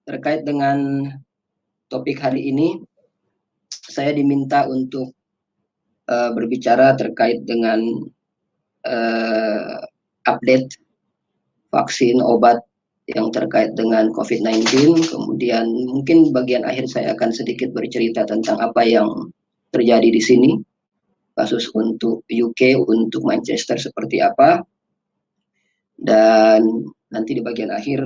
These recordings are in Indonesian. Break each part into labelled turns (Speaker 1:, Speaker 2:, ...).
Speaker 1: terkait dengan topik hari ini, saya diminta untuk berbicara terkait dengan update vaksin obat yang terkait dengan COVID-19. Kemudian mungkin bagian akhir saya akan sedikit bercerita tentang apa yang terjadi di sini, kasus untuk UK, untuk Manchester seperti apa, dan nanti di bagian akhir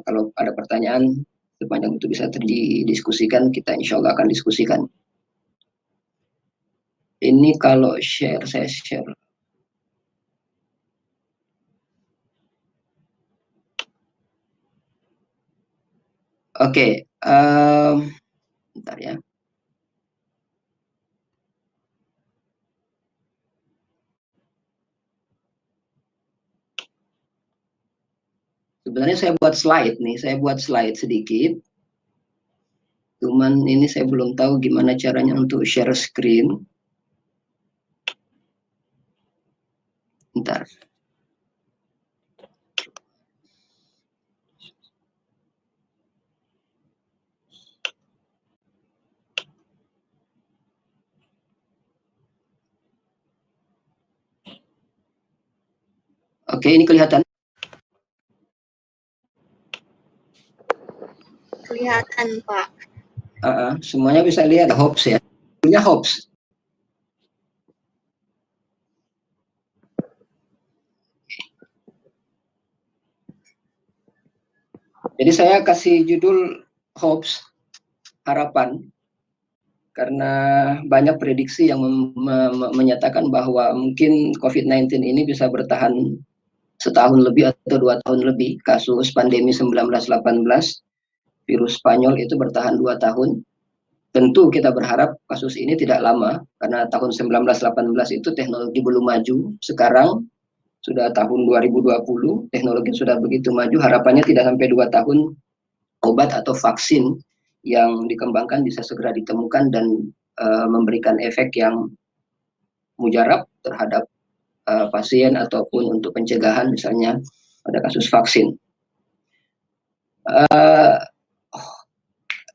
Speaker 1: kalau ada pertanyaan sepanjang itu bisa didiskusikan, kita insya Allah akan diskusikan. Ini kalau share, saya share. Oke, bentar ya. Sebenarnya saya buat slide nih, saya buat slide sedikit. Cuman ini saya belum tahu gimana caranya untuk share screen. Bentar. Oke, ini kelihatan.
Speaker 2: Kelihatan, Pak.
Speaker 1: Semuanya bisa lihat Hobbs ya. Punya Hobbs. Jadi saya kasih judul Hobbs, harapan, karena banyak prediksi yang menyatakan bahwa mungkin COVID-19 ini bisa bertahan setahun lebih atau 2 tahun lebih. Kasus pandemi 1918, virus Spanyol itu bertahan 2 tahun. Tentu kita berharap kasus ini tidak lama, karena tahun 1918 itu teknologi belum maju. Sekarang sudah tahun 2020, teknologi sudah begitu maju, harapannya tidak sampai 2 tahun obat atau vaksin yang dikembangkan bisa segera ditemukan dan memberikan efek yang mujarab terhadap pasien ataupun untuk pencegahan misalnya pada kasus vaksin.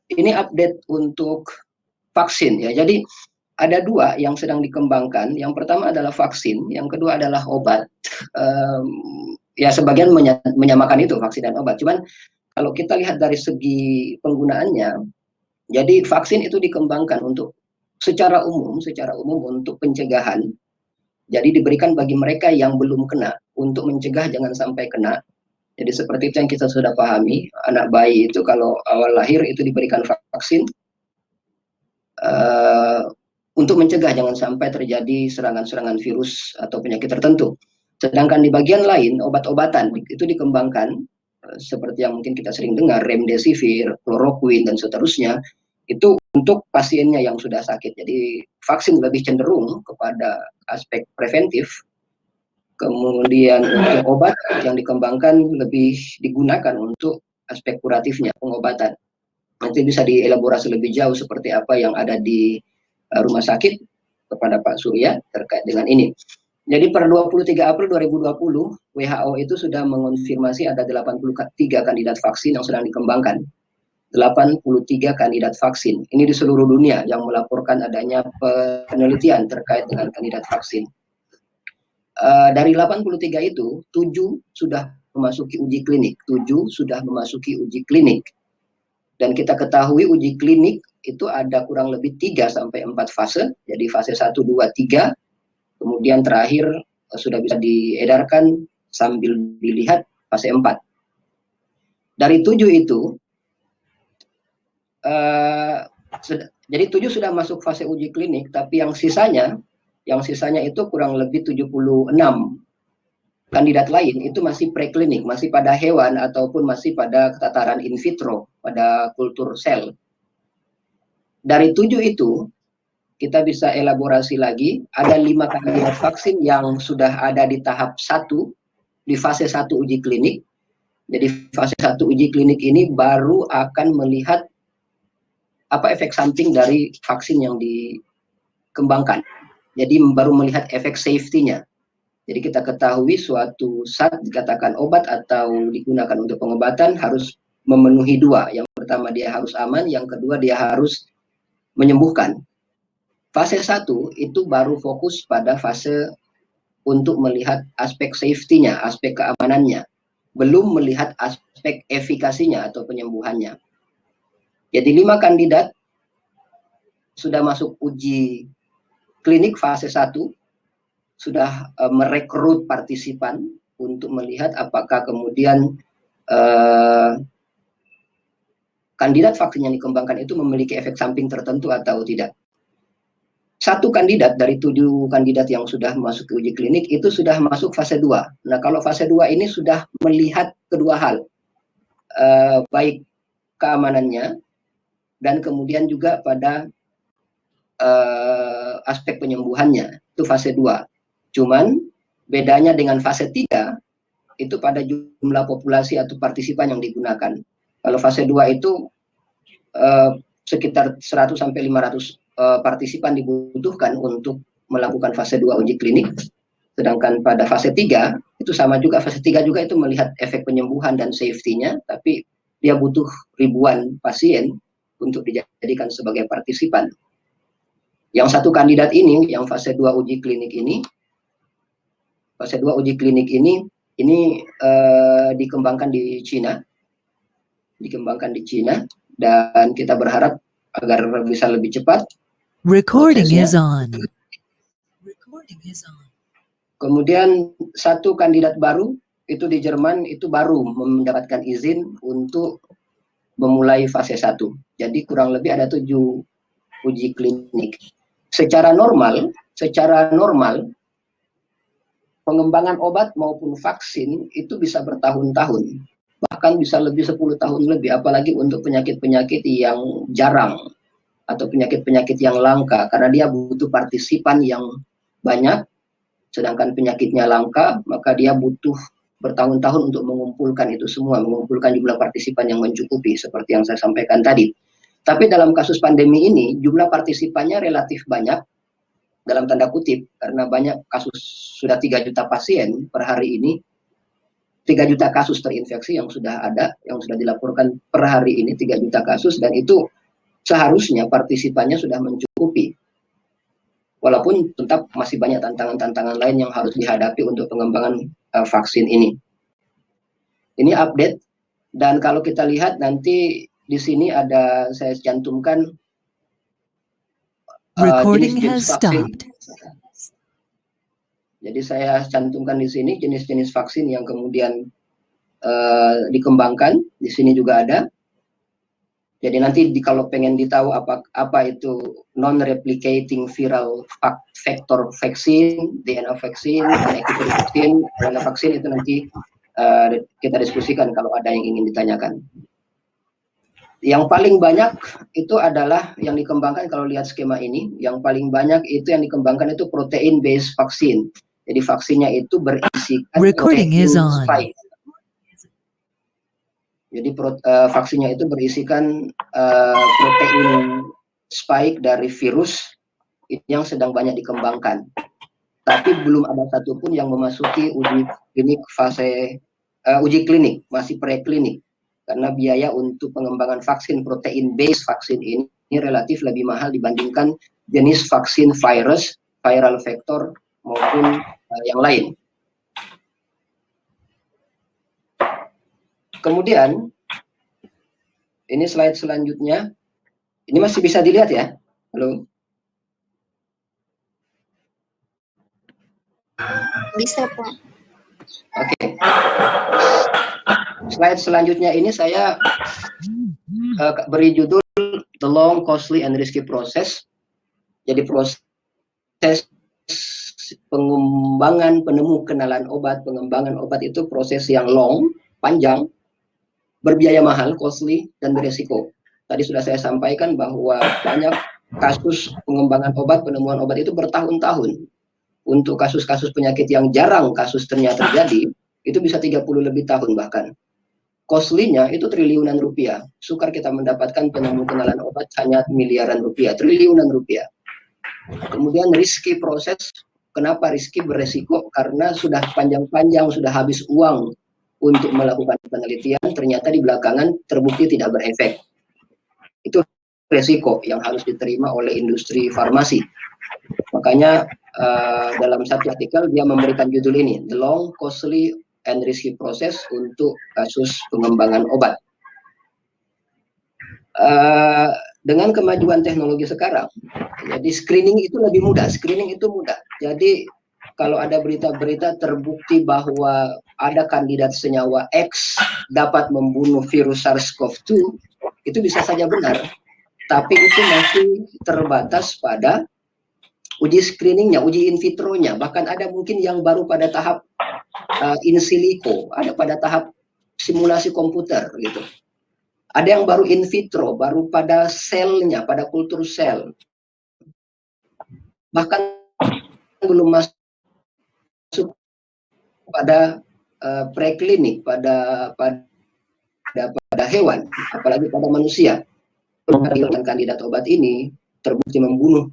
Speaker 1: Ini update untuk vaksin ya. Jadi ada 2 yang sedang dikembangkan. Yang pertama adalah vaksin, yang kedua adalah obat. Ya sebagian menyamakan itu vaksin dan obat. Cuman kalau kita lihat dari segi penggunaannya, jadi vaksin itu dikembangkan untuk secara umum untuk pencegahan. Jadi diberikan bagi mereka yang belum kena untuk mencegah jangan sampai kena. Jadi seperti itu yang kita sudah pahami, anak bayi itu kalau awal lahir itu diberikan vaksin untuk mencegah jangan sampai terjadi serangan-serangan virus atau penyakit tertentu. Sedangkan di bagian lain, obat-obatan itu dikembangkan seperti yang mungkin kita sering dengar, remdesivir, chloroquine, dan seterusnya, itu untuk pasiennya yang sudah sakit. Jadi vaksin lebih cenderung kepada aspek preventif, kemudian untuk obat yang dikembangkan lebih digunakan untuk aspek kuratifnya, pengobatan. Nanti bisa dielaborasi lebih jauh seperti apa yang ada di rumah sakit kepada Pak Surya terkait dengan ini. Jadi per 23 April 2020, WHO itu sudah mengonfirmasi ada 83 kandidat vaksin yang sedang dikembangkan. 83 kandidat vaksin. Ini di seluruh dunia yang melaporkan adanya penelitian terkait dengan kandidat vaksin. Dari 83 itu, 7 sudah memasuki uji klinik. 7 sudah memasuki uji klinik. Dan kita ketahui uji klinik itu ada kurang lebih 3-4 fase. Jadi fase 1, 2, 3. Kemudian terakhir sudah bisa diedarkan sambil dilihat fase 4. Dari 7 itu, jadi 7 sudah masuk fase uji klinik, tapi yang sisanya itu kurang lebih 76 kandidat lain itu masih preklinik, masih pada hewan ataupun masih pada tataran in vitro, pada kultur sel. Dari 7 itu, kita bisa elaborasi lagi, ada 5 kandidat vaksin yang sudah ada di tahap 1, di fase 1 uji klinik. Jadi fase 1 uji klinik ini baru akan melihat apa efek samping dari vaksin yang dikembangkan. Jadi baru melihat efek safety-nya. Jadi kita ketahui suatu saat dikatakan obat atau digunakan untuk pengobatan harus memenuhi dua. Yang pertama dia harus aman, yang kedua dia harus menyembuhkan. Fase 1 itu baru fokus pada fase untuk melihat aspek safety-nya, aspek keamanannya. Belum melihat aspek efikasinya atau penyembuhannya. Jadi 5 kandidat sudah masuk uji klinik fase 1, sudah merekrut partisipan untuk melihat apakah kemudian kandidat vaksin yang dikembangkan itu memiliki efek samping tertentu atau tidak. 1 kandidat dari 7 kandidat yang sudah masuk ke uji klinik itu sudah masuk fase 2. Nah, kalau fase 2 ini sudah melihat kedua hal, baik keamanannya dan kemudian juga pada aspek penyembuhannya, itu fase 2. Cuman bedanya dengan fase 3 itu pada jumlah populasi atau partisipan yang digunakan. Kalau fase 2 itu sekitar 100 sampai 500 partisipan dibutuhkan untuk melakukan fase 2 uji klinik. Sedangkan pada fase 3 itu sama juga, fase 3 juga itu melihat efek penyembuhan dan safety-nya, tapi dia butuh ribuan pasien untuk dijadikan sebagai partisipan. Yang 1 kandidat ini, yang fase 2 uji klinik ini, fase 2 uji klinik ini dikembangkan di Cina. Dikembangkan di Cina dan kita berharap agar bisa lebih cepat.
Speaker 2: Recording is on.
Speaker 1: Kemudian 1 kandidat baru itu di Jerman itu baru mendapatkan izin untuk memulai fase 1. Jadi kurang lebih ada 7 uji klinik. Secara normal pengembangan obat maupun vaksin itu bisa bertahun-tahun, bahkan bisa lebih 10 tahun lebih, apalagi untuk penyakit-penyakit yang jarang atau penyakit-penyakit yang langka, karena dia butuh partisipan yang banyak. Sedangkan penyakitnya langka, maka dia butuh bertahun-tahun untuk mengumpulkan itu semua, mengumpulkan jumlah partisipan yang mencukupi, seperti yang saya sampaikan tadi. Tapi dalam kasus pandemi ini, jumlah partisipannya relatif banyak, dalam tanda kutip, karena banyak kasus, sudah 3 juta pasien per hari ini, 3 juta kasus terinfeksi yang sudah ada, yang sudah dilaporkan per hari ini, 3 juta kasus, dan itu seharusnya partisipannya sudah mencukupi. Walaupun tetap masih banyak tantangan-tantangan lain yang harus dihadapi untuk pengembangan vaksin ini. Ini update, dan kalau kita lihat nanti di sini ada saya cantumkan
Speaker 2: Recording has
Speaker 1: jenis-jenis vaksin.
Speaker 2: stopped.
Speaker 1: Jadi saya cantumkan di sini jenis-jenis vaksin yang kemudian dikembangkan. Di sini juga ada. Jadi nanti kalau pengen ditahu apa itu non-replicating viral vector vaksin, DNA vaksin, inactivated vaksin, RNA vaksin, itu nanti kita diskusikan kalau ada yang ingin ditanyakan. Yang paling banyak itu adalah yang dikembangkan, kalau lihat skema ini, yang paling banyak itu yang dikembangkan itu protein based vaksin. Jadi vaksinnya itu berisikan
Speaker 2: Recording
Speaker 1: protein
Speaker 2: is on.
Speaker 1: spike. Jadi vaksinnya itu berisikan protein spike dari virus yang sedang banyak dikembangkan. Tapi belum ada satupun yang memasuki uji klinik fase uji klinik, masih preklinik. Karena biaya untuk pengembangan vaksin protein based vaksin ini relatif lebih mahal dibandingkan jenis vaksin virus, viral vector maupun yang lain. Kemudian, ini slide selanjutnya. Ini masih bisa dilihat ya? Halo?
Speaker 3: Bisa, Pak.
Speaker 1: Oke. Slide selanjutnya ini saya beri judul The Long, Costly, and Risky Process. Jadi proses pengembangan, penemuan pengembangan obat itu proses yang long, panjang, berbiaya mahal, costly, dan beresiko. Tadi sudah saya sampaikan bahwa banyak kasus pengembangan obat, penemuan obat itu bertahun-tahun. Untuk kasus-kasus penyakit yang jarang kasus ternyata terjadi, itu bisa 30 lebih tahun bahkan. Costly-nya itu triliunan rupiah. Sukar kita mendapatkan pengenalan obat hanya miliaran rupiah, triliunan rupiah. Kemudian risky proses, Kenapa risky beresiko? Karena sudah panjang-panjang, sudah habis uang untuk melakukan penelitian, ternyata di belakangan terbukti tidak berefek. Itu resiko yang harus diterima oleh industri farmasi. Makanya dalam satu artikel dia memberikan judul ini, The Long, Costly, and Risky Process untuk kasus pengembangan obat. Dengan kemajuan teknologi sekarang, jadi screening itu lebih mudah. Screening itu mudah. Jadi kalau ada berita-berita terbukti bahwa ada kandidat senyawa X dapat membunuh virus SARS-CoV-2, itu bisa saja benar. Tapi itu masih terbatas pada uji screeningnya, uji in vitronya. Bahkan ada mungkin yang baru pada tahap in silico, ada pada tahap simulasi komputer gitu. Ada yang baru in vitro, baru pada selnya, pada kultur sel. Bahkan belum masuk pada preklinik, pada hewan, apalagi pada manusia. Dan kandidat obat ini terbukti membunuh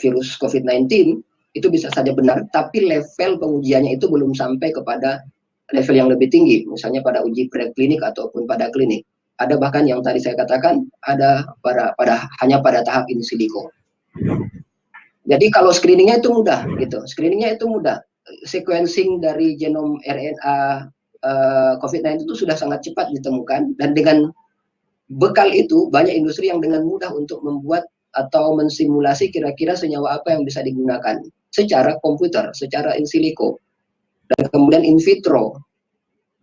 Speaker 1: virus COVID-19, itu bisa saja benar, tapi level pengujiannya itu belum sampai kepada level yang lebih tinggi, misalnya pada uji preklinik ataupun pada klinik. Ada bahkan yang tadi saya katakan ada hanya pada tahap in silico. Jadi kalau screeningnya itu mudah, gitu. Screeningnya itu mudah. Sequencing dari genom RNA COVID-19 itu sudah sangat cepat ditemukan, dan dengan bekal itu banyak industri yang dengan mudah untuk membuat atau mensimulasi kira-kira senyawa apa yang bisa digunakan secara komputer, secara in silico, dan kemudian in vitro.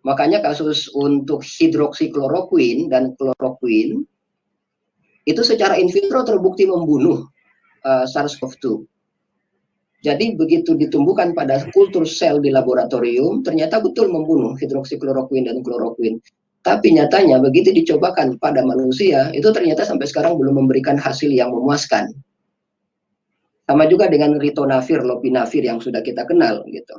Speaker 1: Makanya kasus untuk hidroksikloroquine dan kloroquine itu secara in vitro terbukti membunuh SARS-CoV-2. Jadi begitu ditumbuhkan pada kultur sel di laboratorium, ternyata betul membunuh hidroksikloroquine dan kloroquine. Tapi nyatanya begitu dicobakan pada manusia, itu ternyata sampai sekarang belum memberikan hasil yang memuaskan. Sama juga dengan ritonavir, lopinavir yang sudah kita kenal gitu.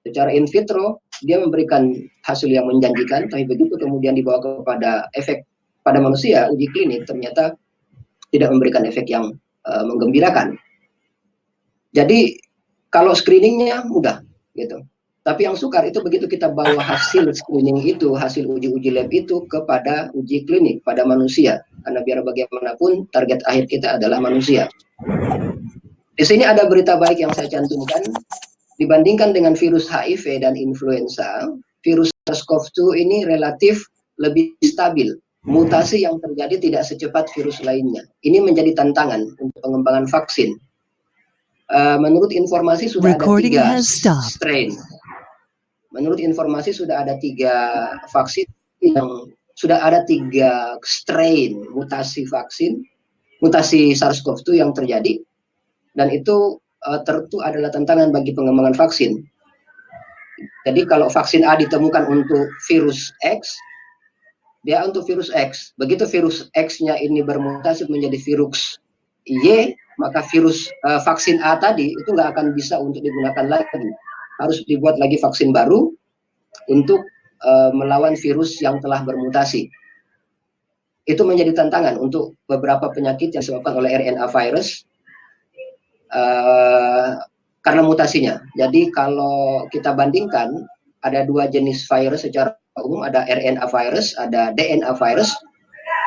Speaker 1: Secara in vitro dia memberikan hasil yang menjanjikan, tapi begitu kemudian dibawa kepada efek pada manusia, uji klinik ternyata tidak memberikan efek yang menggembirakan. Jadi kalau screeningnya mudah gitu. Tapi yang sukar itu begitu kita bawa hasil screening itu, hasil uji-uji lab itu kepada uji klinik pada manusia. Karena biar bagaimanapun target akhir kita adalah manusia. Di sini ada berita baik yang saya cantumkan. Dibandingkan dengan virus HIV dan influenza, virus SARS-CoV-2 ini relatif lebih stabil. Mutasi yang terjadi tidak secepat virus lainnya. Ini menjadi tantangan untuk pengembangan vaksin. Menurut informasi sudah ada 3 strain. Menurut informasi sudah ada 3 vaksin yang sudah ada 3 strain mutasi vaksin, mutasi SARS-CoV-2 yang terjadi, dan itu tentu adalah tantangan bagi pengembangan vaksin. Jadi kalau vaksin A ditemukan untuk virus X, dia untuk virus X. Begitu virus X-nya ini bermutasi menjadi virus Y, maka vaksin A tadi itu nggak akan bisa untuk digunakan lagi. Harus dibuat lagi vaksin baru untuk melawan virus yang telah bermutasi. Itu menjadi tantangan untuk beberapa penyakit yang disebabkan oleh RNA virus karena mutasinya. Jadi kalau kita bandingkan ada 2 jenis virus secara umum, ada RNA virus, ada DNA virus.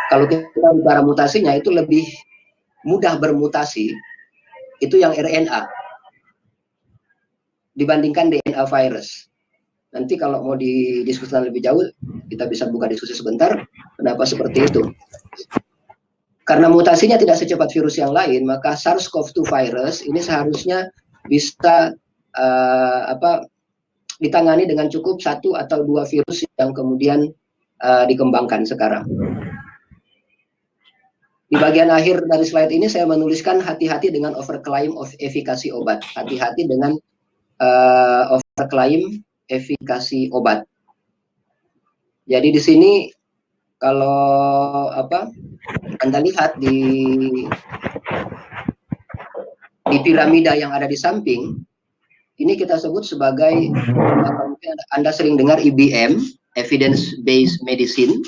Speaker 1: Kalau kita bicara mutasinya itu lebih mudah bermutasi, itu yang RNA dibandingkan DNA virus. Nanti kalau mau didiskusikan lebih jauh, kita bisa buka diskusi sebentar, kenapa seperti itu. Karena mutasinya tidak secepat virus yang lain, maka SARS-CoV-2 virus ini seharusnya bisa ditangani dengan cukup 1 atau 2 virus yang kemudian dikembangkan sekarang. Di bagian akhir dari slide ini saya menuliskan hati-hati dengan overclaim of efikasi obat. Hati-hati dengan overclaim efikasi obat. Jadi di sini kalau Anda lihat di piramida yang ada di samping, ini kita sebut sebagai, Anda sering dengar EBM, Evidence Based Medicine.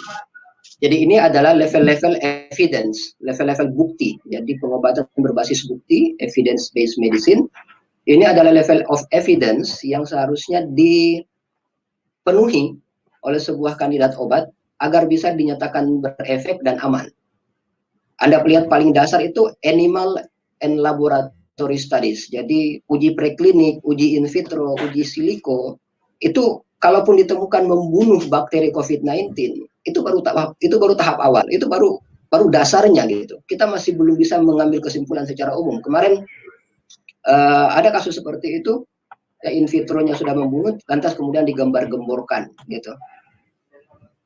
Speaker 1: Jadi ini adalah level-level evidence, level-level bukti. Jadi pengobatan berbasis bukti, Evidence Based Medicine. Ini adalah level of evidence yang seharusnya dipenuhi oleh sebuah kandidat obat agar bisa dinyatakan berefek dan aman. Anda lihat paling dasar itu animal and laboratory studies. Jadi uji preklinik, uji in vitro, uji siliko itu kalaupun ditemukan membunuh bakteri COVID-19 itu baru tahap awal. Itu baru dasarnya gitu. Kita masih belum bisa mengambil kesimpulan secara umum. Kemarin ada kasus seperti itu, in vitronya sudah membunuh, lantas kemudian digembar-gemborkan gitu.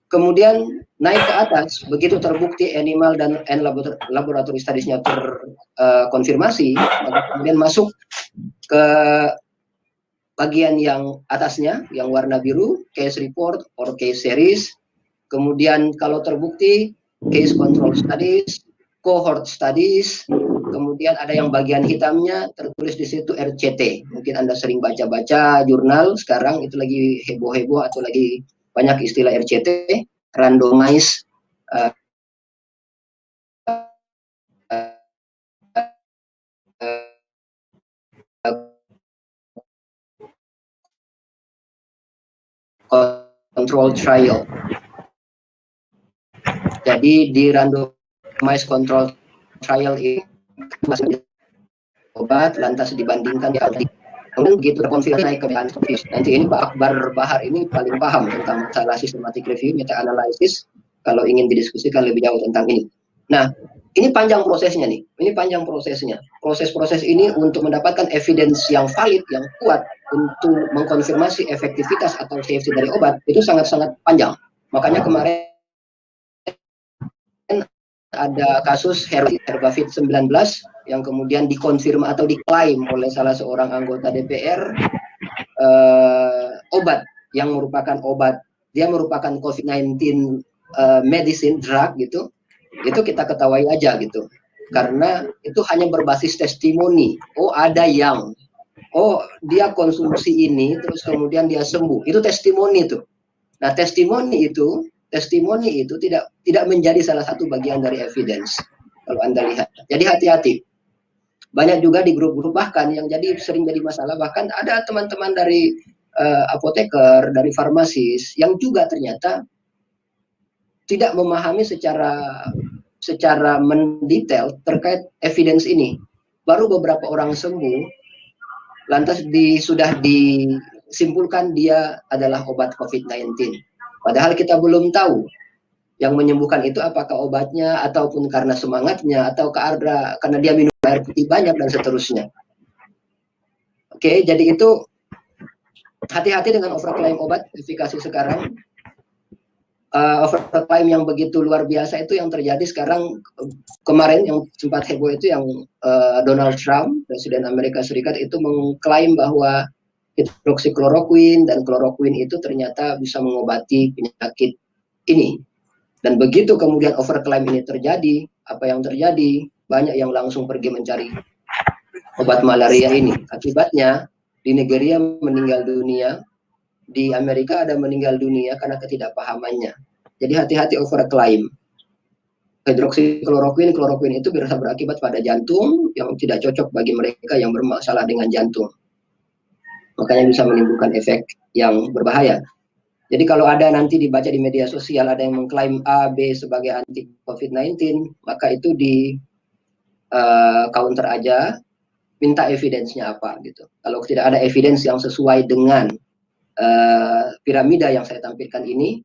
Speaker 1: Kemudian naik ke atas, begitu terbukti animal dan laboratory studies-nya terkonfirmasi, maka kemudian masuk ke bagian yang atasnya, yang warna biru, case report or case series. Kemudian kalau terbukti, case control studies, cohort studies. Kemudian ada yang bagian hitamnya tertulis di situ RCT. Mungkin Anda sering baca-baca jurnal sekarang itu lagi heboh-heboh atau lagi banyak istilah RCT, randomized control trial. Jadi di randomized control trial ini obat lantas dibandingkan di audit. Kemudian begitu terkonfirmasi naik ke nanti ini Pak Akbar Bahar ini paling paham tentang masalah systematic review, meta analisis kalau ingin didiskusikan lebih jauh tentang ini. Nah, ini panjang prosesnya nih. Ini panjang prosesnya. Proses-proses ini untuk mendapatkan evidence yang valid, yang kuat untuk mengkonfirmasi efektivitas atau safety dari obat itu sangat-sangat panjang. Makanya kemarin ada kasus Herbavit 19 yang kemudian dikonfirmasi atau diklaim oleh salah seorang anggota DPR obat yang merupakan obat, dia merupakan COVID-19 medicine drug gitu, itu kita ketahui aja gitu, karena itu hanya berbasis testimoni. Oh ada yang, oh dia konsumsi ini terus kemudian dia sembuh, itu testimoni itu. Nah testimoni itu tidak menjadi salah satu bagian dari evidence kalau Anda lihat. Jadi hati-hati. Banyak juga di grup-grup bahkan yang sering jadi masalah, bahkan ada teman-teman dari apoteker, dari farmasis yang juga ternyata tidak memahami secara mendetail terkait evidence ini. Baru beberapa orang sembuh, lantas sudah disimpulkan dia adalah obat COVID-19. Padahal kita belum tahu yang menyembuhkan itu apakah obatnya ataupun karena semangatnya atau karena dia minum air putih banyak dan seterusnya. Oke, jadi itu hati-hati dengan overclaim obat efikasi sekarang. Overclaim yang begitu luar biasa itu yang terjadi sekarang. Kemarin yang sempat heboh itu yang Donald Trump, Presiden Amerika Serikat, itu mengklaim bahwa hidroksikloroquine dan kloroquine itu ternyata bisa mengobati penyakit ini. Dan begitu kemudian overclaim ini terjadi, apa yang terjadi? Banyak yang langsung pergi mencari obat malaria ini. Akibatnya di Nigeria meninggal dunia, di Amerika ada meninggal dunia karena ketidakpahamannya. Jadi hati-hati overclaim. Hidroksikloroquine, kloroquine itu bisa berakibat pada jantung yang tidak cocok bagi mereka yang bermasalah dengan jantung. Makanya bisa menimbulkan efek yang berbahaya. Jadi kalau ada nanti dibaca di media sosial ada yang mengklaim A, B sebagai anti COVID-19, maka itu di counter aja, minta evidence-nya apa gitu. Kalau tidak ada evidence yang sesuai dengan piramida yang saya tampilkan ini,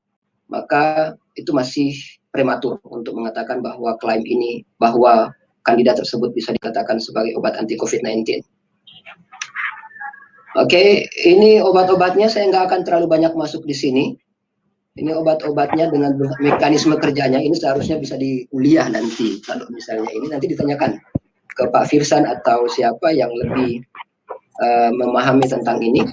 Speaker 1: maka itu masih prematur untuk mengatakan bahwa klaim ini, bahwa kandidat tersebut bisa dikatakan sebagai obat anti COVID-19. Oke, ini obat-obatnya saya nggak akan terlalu banyak masuk di sini. Ini obat-obatnya dengan mekanisme kerjanya, ini seharusnya bisa di kuliah nanti. Kalau misalnya ini nanti ditanyakan ke Pak Firsan atau siapa yang lebih memahami tentang ini.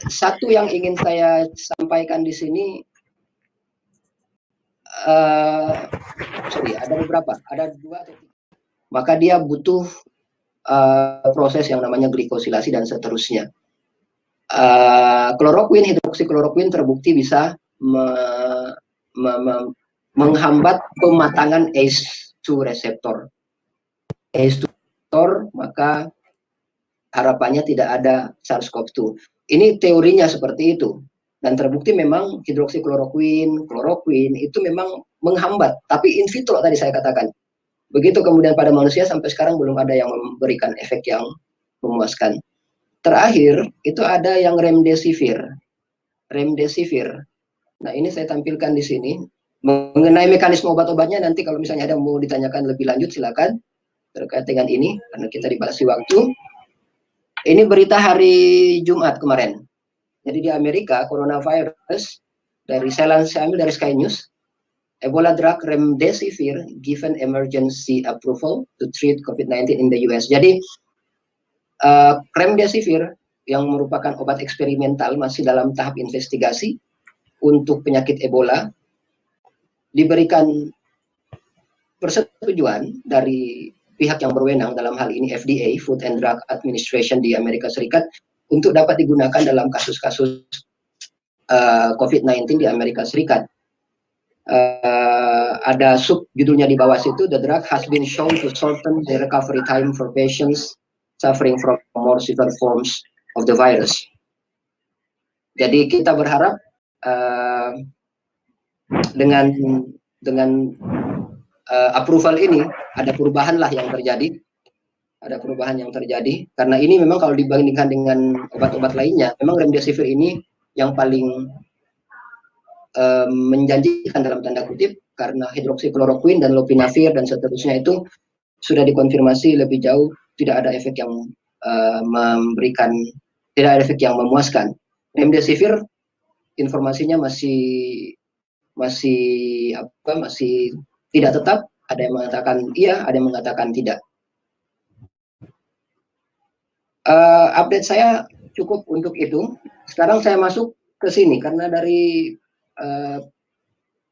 Speaker 1: Satu yang ingin saya sampaikan di sini, ada beberapa, ada 2 atau 3. Maka dia butuh proses yang namanya glikosilasi dan seterusnya. Kloroquine, hidroksikloroquine terbukti bisa menghambat pematangan ACE2 reseptor. ACE2 maka harapannya tidak ada SARS-CoV-2. Ini teorinya seperti itu. Dan terbukti memang hidroksikloroquine, kloroquine itu memang menghambat. Tapi in vitro tadi saya katakan. Begitu kemudian pada manusia sampai sekarang belum ada yang memberikan efek yang memuaskan. Terakhir itu ada yang remdesivir. Nah ini saya tampilkan di sini. Mengenai mekanisme obat-obatnya nanti kalau misalnya ada yang mau ditanyakan lebih lanjut silakan terkait dengan ini karena kita dibatasi waktu. Ini berita hari Jumat kemarin. Jadi di Amerika coronavirus saya ambil dari Sky News. Ebola drug remdesivir given emergency approval to treat COVID-19 in the US. Jadi remdesivir yang merupakan obat eksperimental masih dalam tahap investigasi untuk penyakit Ebola diberikan persetujuan dari pihak yang berwenang dalam hal ini FDA, Food and Drug Administration di Amerika Serikat untuk dapat digunakan dalam kasus-kasus COVID-19 di Amerika Serikat. Ada sub judulnya di bawah situ, the drug has been shown to shorten the recovery time for patients suffering from more severe forms of the virus. Jadi kita berharap dengan approval ini ada perubahan yang terjadi karena ini memang kalau dibandingkan dengan obat-obat lainnya memang remdesivir ini yang paling menjanjikan dalam tanda kutip karena hidroksikloroquine dan lopinavir dan seterusnya itu sudah dikonfirmasi lebih jauh tidak ada efek yang memuaskan. Remdesivir informasinya masih tidak tetap, ada yang mengatakan iya, ada yang mengatakan tidak. Update saya cukup untuk itu. Sekarang saya masuk ke sini karena dari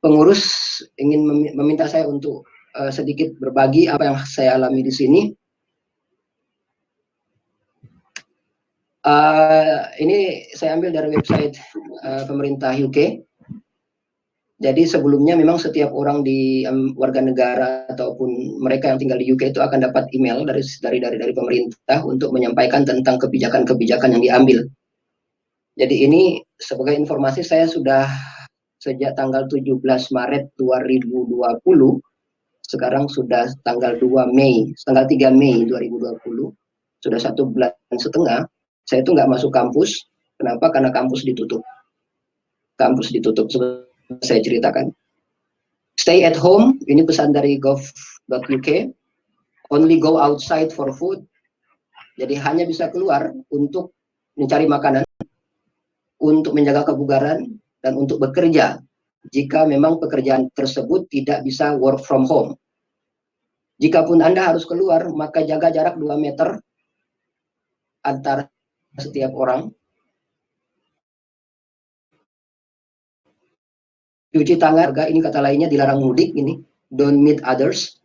Speaker 1: pengurus ingin meminta saya untuk sedikit berbagi apa yang saya alami di sini. Ini saya ambil dari website pemerintah UK. Jadi sebelumnya memang setiap orang di warga negara ataupun mereka yang tinggal di UK itu akan dapat email dari pemerintah untuk menyampaikan tentang kebijakan-kebijakan yang diambil. Jadi ini sebagai informasi saya sudah sejak tanggal 17 Maret 2020, sekarang sudah tanggal 3 Mei 2020, sudah 1 bulan setengah, saya itu nggak masuk kampus. Kenapa? Karena kampus ditutup. Saya ceritakan. Stay at home, ini pesan dari gov.uk, only go outside for food. Jadi hanya bisa keluar untuk mencari makanan, untuk menjaga kebugaran, dan untuk bekerja jika memang pekerjaan tersebut tidak bisa work from home. Jikapun Anda harus keluar, maka jaga jarak 2 meter antara setiap orang. Cuci tangan, ini kata lainnya dilarang mudik ini, don't meet others,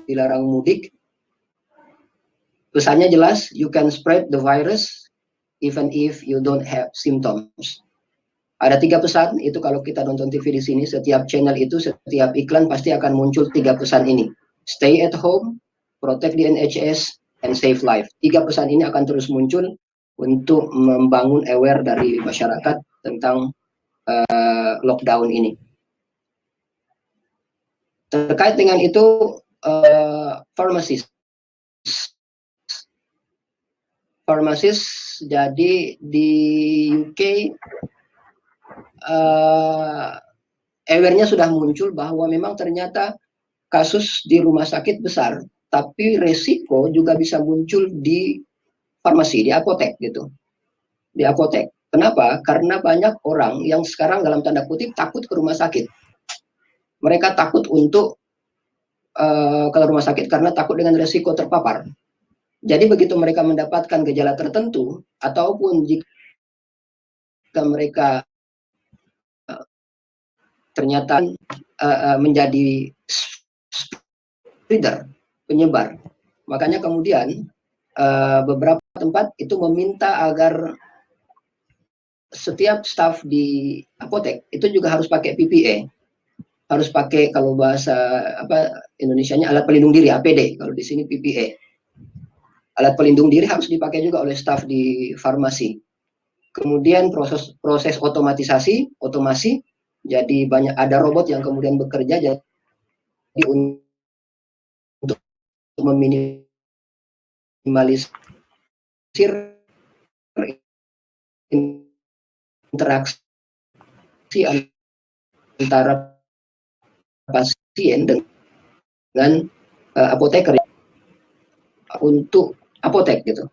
Speaker 1: dilarang mudik. Pesannya jelas, you can spread the virus even if you don't have symptoms. Ada 3 pesan, itu kalau kita nonton TV di sini, setiap channel itu, setiap iklan pasti akan muncul 3 pesan ini. Stay at home, protect the NHS, and save life. 3 pesan ini akan terus muncul untuk membangun aware dari masyarakat tentang lockdown ini. Terkait dengan itu, pharmacist, jadi di UK aware-nya sudah muncul bahwa memang ternyata kasus di rumah sakit besar, tapi resiko juga bisa muncul di farmasi, di apotek gitu. Di apotek. Kenapa? Karena banyak orang yang sekarang dalam tanda kutip takut ke rumah sakit. Mereka takut untuk ke rumah sakit karena takut dengan resiko terpapar. Jadi begitu mereka mendapatkan gejala tertentu, ataupun jika mereka ternyata menjadi spreader, penyebar, makanya kemudian beberapa tempat itu meminta agar setiap staf di apotek itu juga harus pakai PPE, harus pakai, kalau bahasa Indonesianya alat pelindung diri, APD, kalau di sini PPE. Alat pelindung diri harus dipakai juga oleh staf di farmasi. Kemudian proses otomasi, jadi banyak ada robot yang kemudian bekerja jadi untuk meminimalisir interaksi antara pasien dengan apoteker untuk apotek gitu.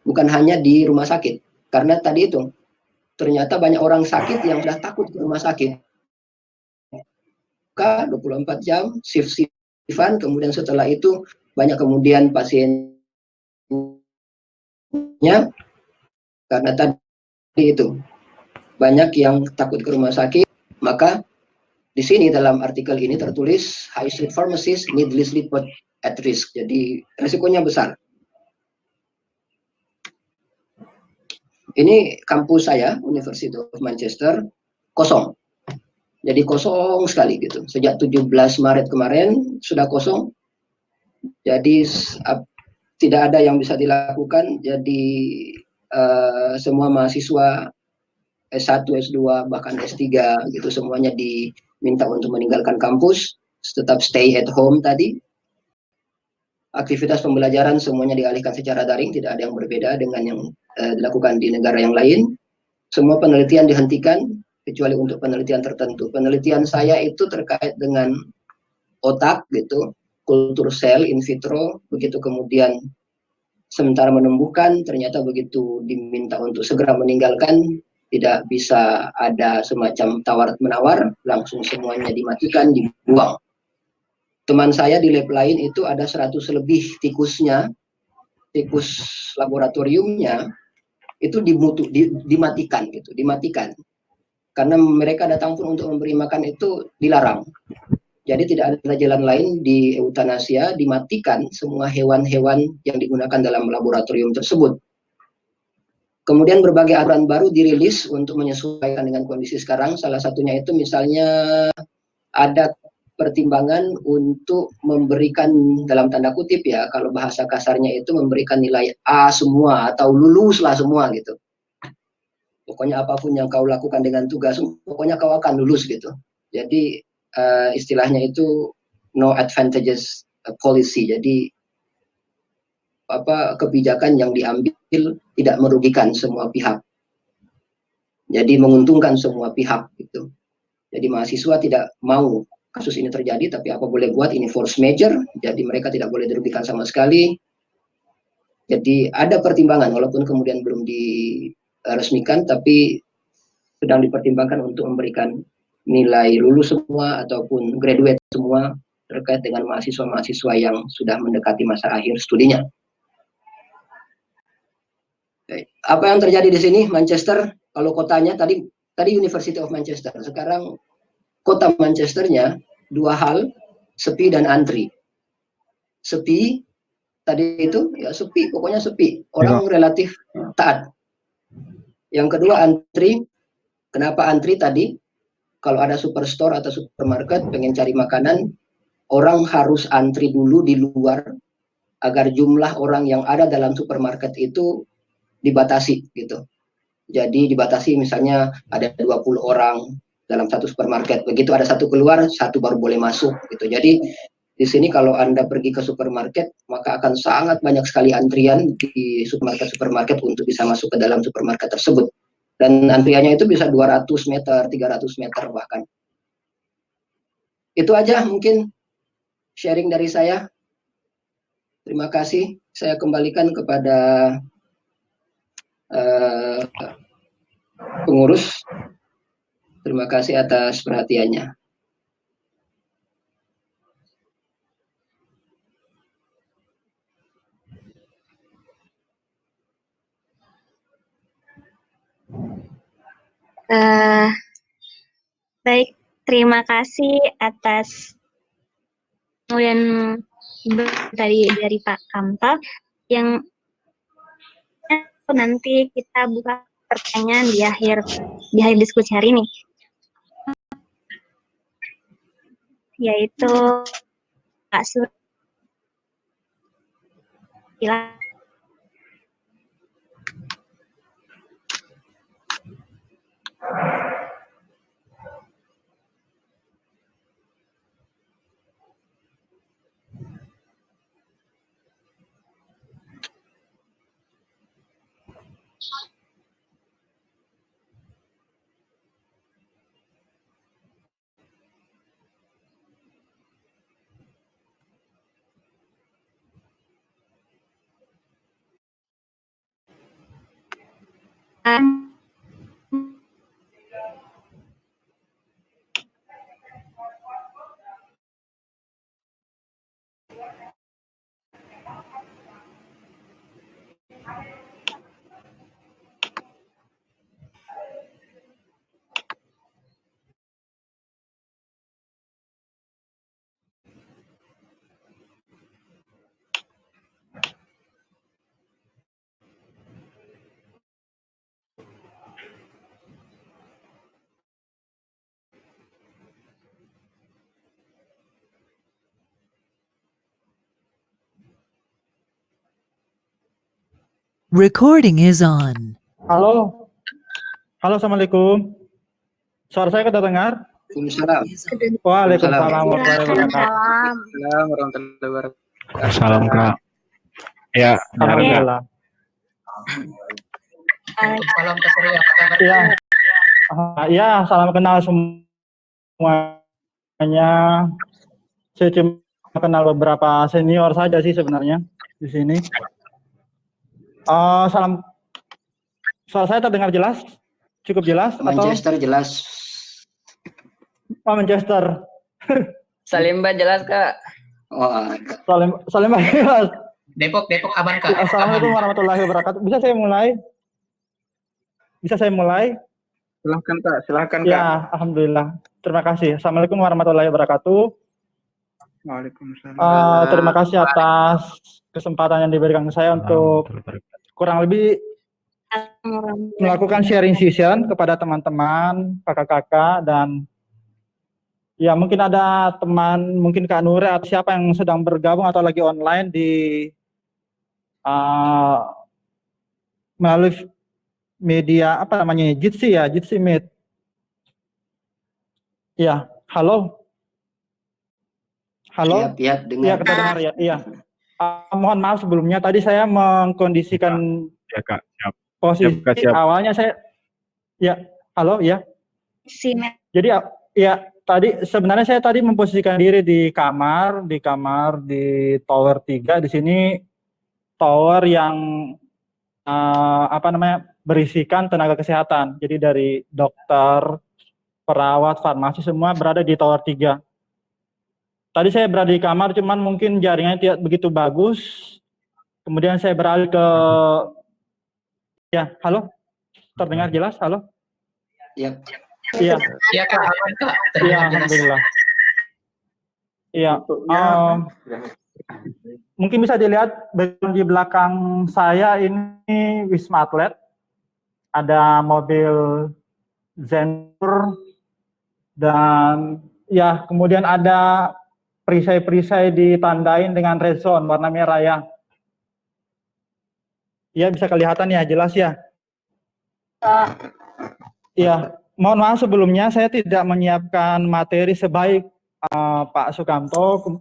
Speaker 1: Bukan hanya di rumah sakit. Karena tadi itu ternyata banyak orang sakit yang sudah takut ke rumah sakit. 24 jam, shift-shiftan, kemudian setelah itu banyak kemudian pasiennya karena tadi itu banyak yang takut ke rumah sakit, maka di sini dalam artikel ini tertulis high street pharmacists needlessly put at risk. Jadi resikonya besar. Ini kampus saya, University of Manchester, kosong. Jadi kosong sekali gitu. Sejak 17 Maret kemarin sudah kosong. Jadi tidak ada yang bisa dilakukan. Jadi semua mahasiswa S1, S2, bahkan S3 gitu semuanya diminta untuk meninggalkan kampus, tetap stay at home tadi. Aktivitas pembelajaran semuanya dialihkan secara daring, tidak ada yang berbeda dengan yang dilakukan di negara yang lain. Semua penelitian dihentikan kecuali untuk penelitian tertentu. Penelitian saya itu terkait dengan otak gitu, kultur sel in vitro, begitu kemudian sementara menumbuhkan, ternyata begitu diminta untuk segera meninggalkan, tidak bisa ada semacam tawar-menawar, langsung semuanya dimatikan, dibuang. Teman saya di lab lain itu ada 100 lebih tikusnya, tikus laboratoriumnya, itu dimatikan gitu, dimatikan. Karena mereka datang pun untuk memberi makan itu dilarang. Jadi tidak ada jalan lain di eutanasia, dimatikan semua hewan-hewan yang digunakan dalam laboratorium tersebut. Kemudian berbagai aturan baru dirilis untuk menyesuaikan dengan kondisi sekarang. Salah satunya itu misalnya ada pertimbangan untuk memberikan dalam tanda kutip ya, kalau bahasa kasarnya itu memberikan nilai A semua atau luluslah semua gitu. Pokoknya apapun yang kau lakukan dengan tugas, pokoknya kau akan lulus gitu. Jadi istilahnya itu no advantages policy. Jadi kebijakan yang diambil tidak merugikan semua pihak. Jadi menguntungkan semua pihak gitu. Jadi mahasiswa tidak mau kasus ini terjadi, tapi apa boleh buat, ini force major, jadi mereka tidak boleh dirugikan sama sekali. Jadi ada pertimbangan, walaupun kemudian belum diresmikan, tapi sedang dipertimbangkan untuk memberikan nilai lulus semua ataupun graduate semua terkait dengan mahasiswa-mahasiswa yang sudah mendekati masa akhir studinya. Apa yang terjadi di sini Manchester? Kalau kotanya tadi University of Manchester, sekarang kota Manchesternya dua hal, sepi dan antri. Sepi tadi itu ya sepi, pokoknya sepi. Orang relatif taat. Yang kedua antri. Kenapa antri tadi? Kalau ada superstore atau supermarket pengen cari makanan, orang harus antri dulu di luar agar jumlah orang yang ada dalam supermarket itu dibatasi gitu. Jadi dibatasi misalnya ada 20 orang dalam satu supermarket. Begitu ada satu keluar, satu baru boleh masuk gitu. Jadi di sini kalau Anda pergi ke supermarket, maka akan sangat banyak sekali antrian di supermarket untuk bisa masuk ke dalam supermarket tersebut. Dan antriannya itu bisa 200 meter, 300 meter bahkan. Itu aja mungkin sharing dari saya. Terima kasih. Saya kembalikan kepada pengurus. Terima kasih atas perhatiannya.
Speaker 3: Baik, terima kasih atas kemudian dari Pak Kamta yang nanti kita buka pertanyaan di akhir diskusi hari ini, yaitu Pak Sur. Silakan.
Speaker 2: Recording is on.
Speaker 4: Halo, halo, assalamualaikum. Suara saya kedengar?
Speaker 1: Waalaikumsalam.
Speaker 4: Waalaikumsalam warahmatullahi wabarakatuh.
Speaker 3: Salam.
Speaker 5: Assalamualaikum warahmatullahi wabarakatuh.
Speaker 6: Salam Kak. Ya,
Speaker 4: Alhamdulillah.
Speaker 5: Salam Kak Surya, apa kabar?
Speaker 4: Iya, iya, salam kenal semuanya. Saya cuma kenal beberapa senior saja sih sebenarnya di sini. Salam. Suara saya terdengar jelas? Cukup jelas?
Speaker 1: Manchester jelas.
Speaker 4: Oh, Manchester.
Speaker 5: Salimba jelas Kak.
Speaker 1: Oh,
Speaker 4: Salim jelas.
Speaker 5: Depok aman Kak.
Speaker 4: Assalamualaikum warahmatullahi wabarakatuh. Bisa saya mulai?
Speaker 5: Silahkan Kak.
Speaker 4: Ya, alhamdulillah. Terima kasih. Assalamualaikum warahmatullahi wabarakatuh.
Speaker 5: Waalaikumsalam.
Speaker 4: Terima kasih atas kesempatan yang diberikan ke saya untuk kurang lebih melakukan sharing session kepada teman-teman, kakak-kakak, dan ya mungkin ada teman, mungkin Kak Nure atau siapa yang sedang bergabung atau lagi online di melalui media apa namanya, Jitsi ya, Jitsi Meet. Ya, halo. Halo.
Speaker 1: Iya, dengar.
Speaker 4: Iya, kita dengar ya. Iya. Mohon maaf sebelumnya, tadi saya mengkondisikan
Speaker 6: ya Kak. Siap.
Speaker 4: posisi
Speaker 6: Siap.
Speaker 4: awalnya saya. Ya, halo ya. Jadi ya tadi sebenarnya saya tadi memposisikan diri di kamar di tower 3. Di sini tower yang berisikan tenaga kesehatan. Jadi dari dokter, perawat, farmasi semua berada di tower 3. Tadi saya berada di kamar, cuman mungkin jaringannya tidak begitu bagus. Kemudian saya beralih ke, ya, halo, terdengar jelas, halo?
Speaker 1: Iya.
Speaker 4: Iya.
Speaker 5: Iya Kak, aman Kak.
Speaker 4: Iya, alhamdulillah. Iya. Mungkin bisa dilihat di belakang saya ini Wisma Atlet. Ada mobil Zenur dan ya kemudian ada perisai-perisai ditandain dengan red zone warna merah ya. Iya, bisa kelihatan ya, jelas ya. Iya, mohon maaf sebelumnya saya tidak menyiapkan materi sebaik Pak Sukamto,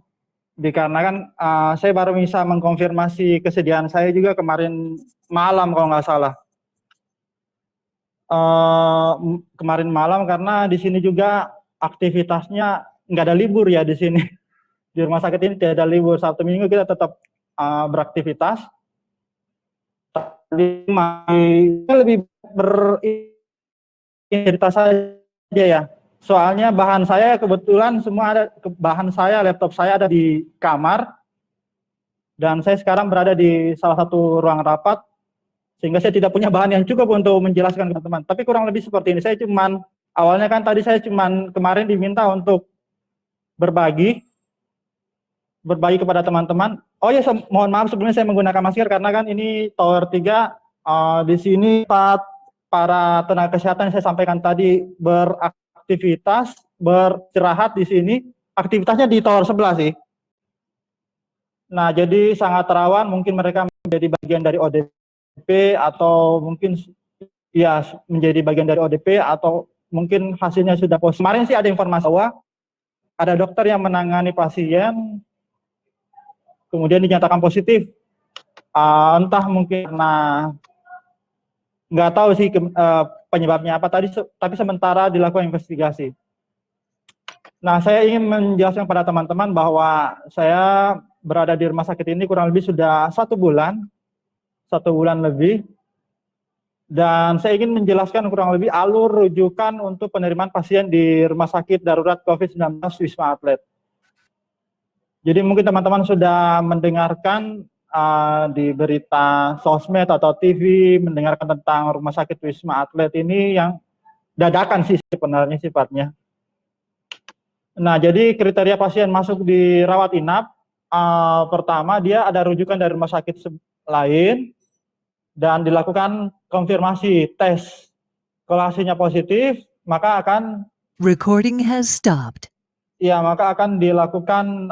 Speaker 4: dikarenakan saya baru bisa mengkonfirmasi kesediaan saya juga kemarin malam kalau nggak salah. Kemarin malam karena di sini juga aktivitasnya nggak ada libur ya di sini. Di rumah sakit ini tidak ada libur, Sabtu Minggu kita tetap beraktivitas. Tadi lebih cerita saja ya. Soalnya bahan saya kebetulan semua ada, bahan saya, laptop saya ada di kamar. Dan saya sekarang berada di salah satu ruang rapat, sehingga saya tidak punya bahan yang cukup untuk menjelaskan ke teman-teman. Tapi kurang lebih seperti ini, saya cuman, awalnya kan tadi saya cuman kemarin diminta untuk berbagi kepada teman-teman. Oh ya, mohon maaf sebelumnya saya menggunakan masker karena kan ini tower 3, di sini para tenaga kesehatan yang saya sampaikan tadi beraktivitas, beristirahat di sini, aktivitasnya di tower sebelah sih. Nah, jadi sangat rawan mungkin mereka menjadi bagian dari ODP atau mungkin ya menjadi bagian dari ODP atau mungkin hasilnya sudah positif. Kemarin sih ada informasi bahwa ada dokter yang menangani pasien kemudian dinyatakan positif. Entah mungkin karena nggak tahu sih penyebabnya apa tadi, tapi sementara dilakukan investigasi. Nah, saya ingin menjelaskan pada teman-teman bahwa saya berada di rumah sakit ini kurang lebih sudah 1 bulan lebih, dan saya ingin menjelaskan kurang lebih alur rujukan untuk penerimaan pasien di Rumah Sakit Darurat COVID-19 Wisma Atlet. Jadi mungkin teman-teman sudah mendengarkan di berita sosmed atau TV, mendengarkan tentang Rumah Sakit Wisma Atlet ini yang dadakan sih sebenarnya sifatnya. Nah, jadi kriteria pasien masuk di rawat inap, pertama dia ada rujukan dari rumah sakit lain dan dilakukan konfirmasi tes. Kalau hasilnya positif, maka akan
Speaker 2: Recording has stopped.
Speaker 4: maka akan dilakukan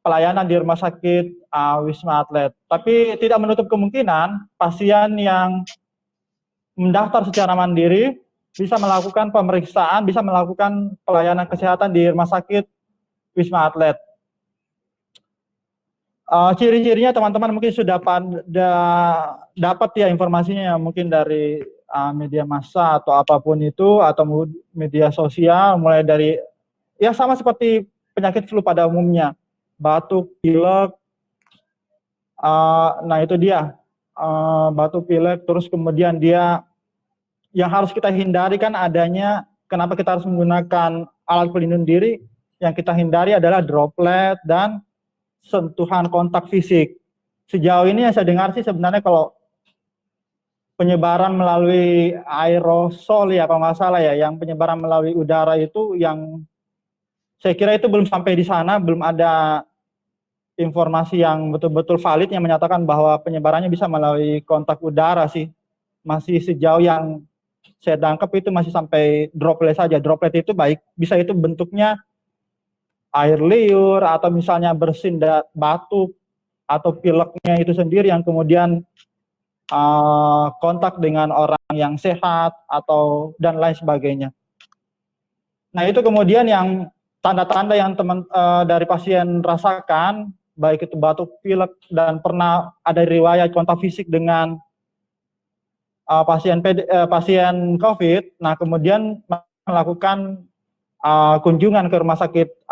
Speaker 4: pelayanan di rumah sakit Wisma Atlet. Tapi tidak menutup kemungkinan pasien yang mendaftar secara mandiri bisa melakukan pemeriksaan, bisa melakukan pelayanan kesehatan di rumah sakit Wisma Atlet. Ciri-cirinya teman-teman mungkin sudah dapat ya informasinya, mungkin dari media massa atau apapun itu, atau media sosial, mulai dari ya sama seperti penyakit flu pada umumnya, batuk, pilek. Nah itu dia, batuk, pilek, terus kemudian dia yang harus kita hindari kan adanya, kenapa kita harus menggunakan alat pelindung diri, yang kita hindari adalah droplet dan sentuhan kontak fisik. Sejauh ini yang saya dengar sih sebenarnya kalau penyebaran melalui aerosol ya kalau nggak salah ya, yang penyebaran melalui udara itu yang saya kira itu belum sampai di sana, belum ada informasi yang betul-betul valid yang menyatakan bahwa penyebarannya bisa melalui kontak udara sih. Masih sejauh yang saya tangkap itu masih sampai droplet saja. Droplet itu baik, bisa itu bentuknya air liur atau misalnya bersin batuk atau pileknya itu sendiri yang kemudian kontak dengan orang yang sehat atau dan lain sebagainya. Nah itu kemudian yang tanda-tanda yang dari pasien rasakan, baik itu batuk, pilek, dan pernah ada riwayat kontak fisik dengan pasien COVID. Nah kemudian melakukan kunjungan ke rumah sakit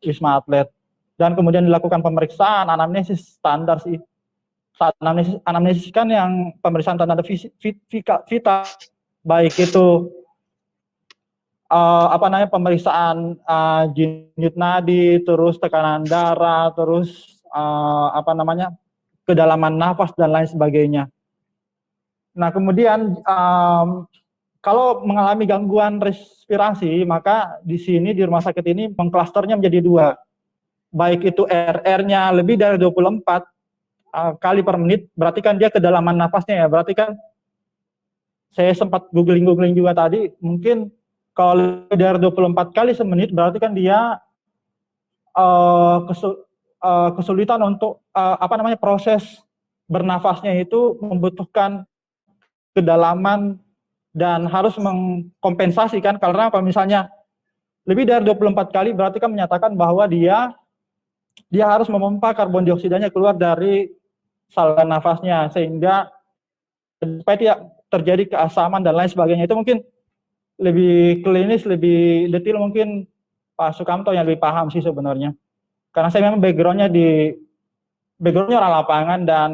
Speaker 4: Wisma Atlet dan kemudian dilakukan pemeriksaan anamnesis standar sih. Anamnesis kan yang pemeriksaan tanda vital, baik itu pemeriksaan denyut nadi, terus tekanan darah, terus kedalaman nafas dan lain sebagainya. Nah kemudian kalau mengalami gangguan respirasi, maka di sini di rumah sakit ini mengklasternya menjadi 2. Baik itu RR-nya lebih dari 24 kali per menit, berarti kan dia kedalaman nafasnya ya, berarti kan saya sempat googling juga tadi, mungkin kalau lebih dari 24 kali semenit, berarti kan dia kesulitan untuk proses bernafasnya itu membutuhkan kedalaman dan harus mengkompensasikan, karena kalau misalnya lebih dari 24 kali berarti kan menyatakan bahwa dia harus memompa karbon dioksidanya keluar dari saluran nafasnya sehingga supaya tidak terjadi keasaman dan lain sebagainya. Itu mungkin lebih klinis, lebih detail mungkin Pak Sukamto yang lebih paham sih sebenarnya. Karena saya memang backgroundnya orang lapangan dan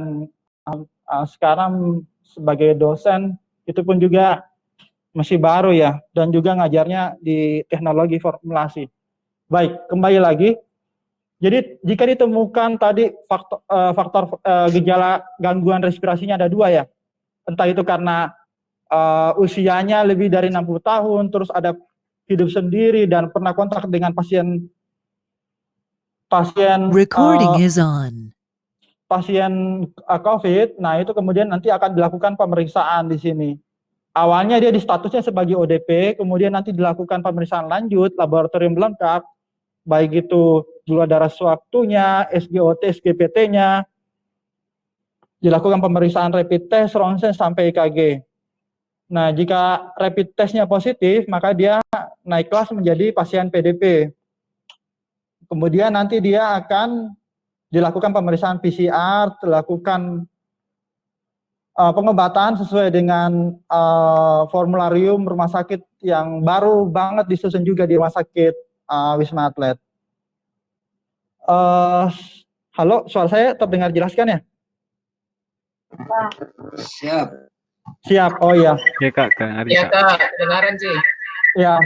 Speaker 4: sekarang sebagai dosen itu pun juga masih baru ya, dan juga ngajarnya di teknologi formulasi. Baik, kembali lagi. Jadi jika ditemukan tadi faktor gejala gangguan respirasinya ada 2 ya, entah itu karena usianya lebih dari 60 tahun, terus ada hidup sendiri dan pernah kontak dengan pasien
Speaker 2: Recording is on.
Speaker 4: pasien COVID. Nah itu kemudian nanti akan dilakukan pemeriksaan di sini. Awalnya dia di statusnya sebagai ODP, kemudian nanti dilakukan pemeriksaan lanjut, laboratorium lengkap, baik itu gula darah sewaktunya, SGOT, SGPT-nya, dilakukan pemeriksaan rapid test, ronsen sampai EKG. Nah, jika rapid testnya positif, maka dia naik kelas menjadi pasien PDP. Kemudian nanti dia akan dilakukan pemeriksaan PCR, dilakukan pengobatan sesuai dengan formularium rumah sakit yang baru banget disusun juga di rumah sakit Wisma Atlet. Halo, suara saya terdengar jelas kan ya?
Speaker 1: Siap.
Speaker 4: Siap, oh iya.
Speaker 6: Ya Kak, Kak Ari
Speaker 5: Iya
Speaker 6: Kak.
Speaker 5: Kak, kedengaran sih.
Speaker 4: Ya,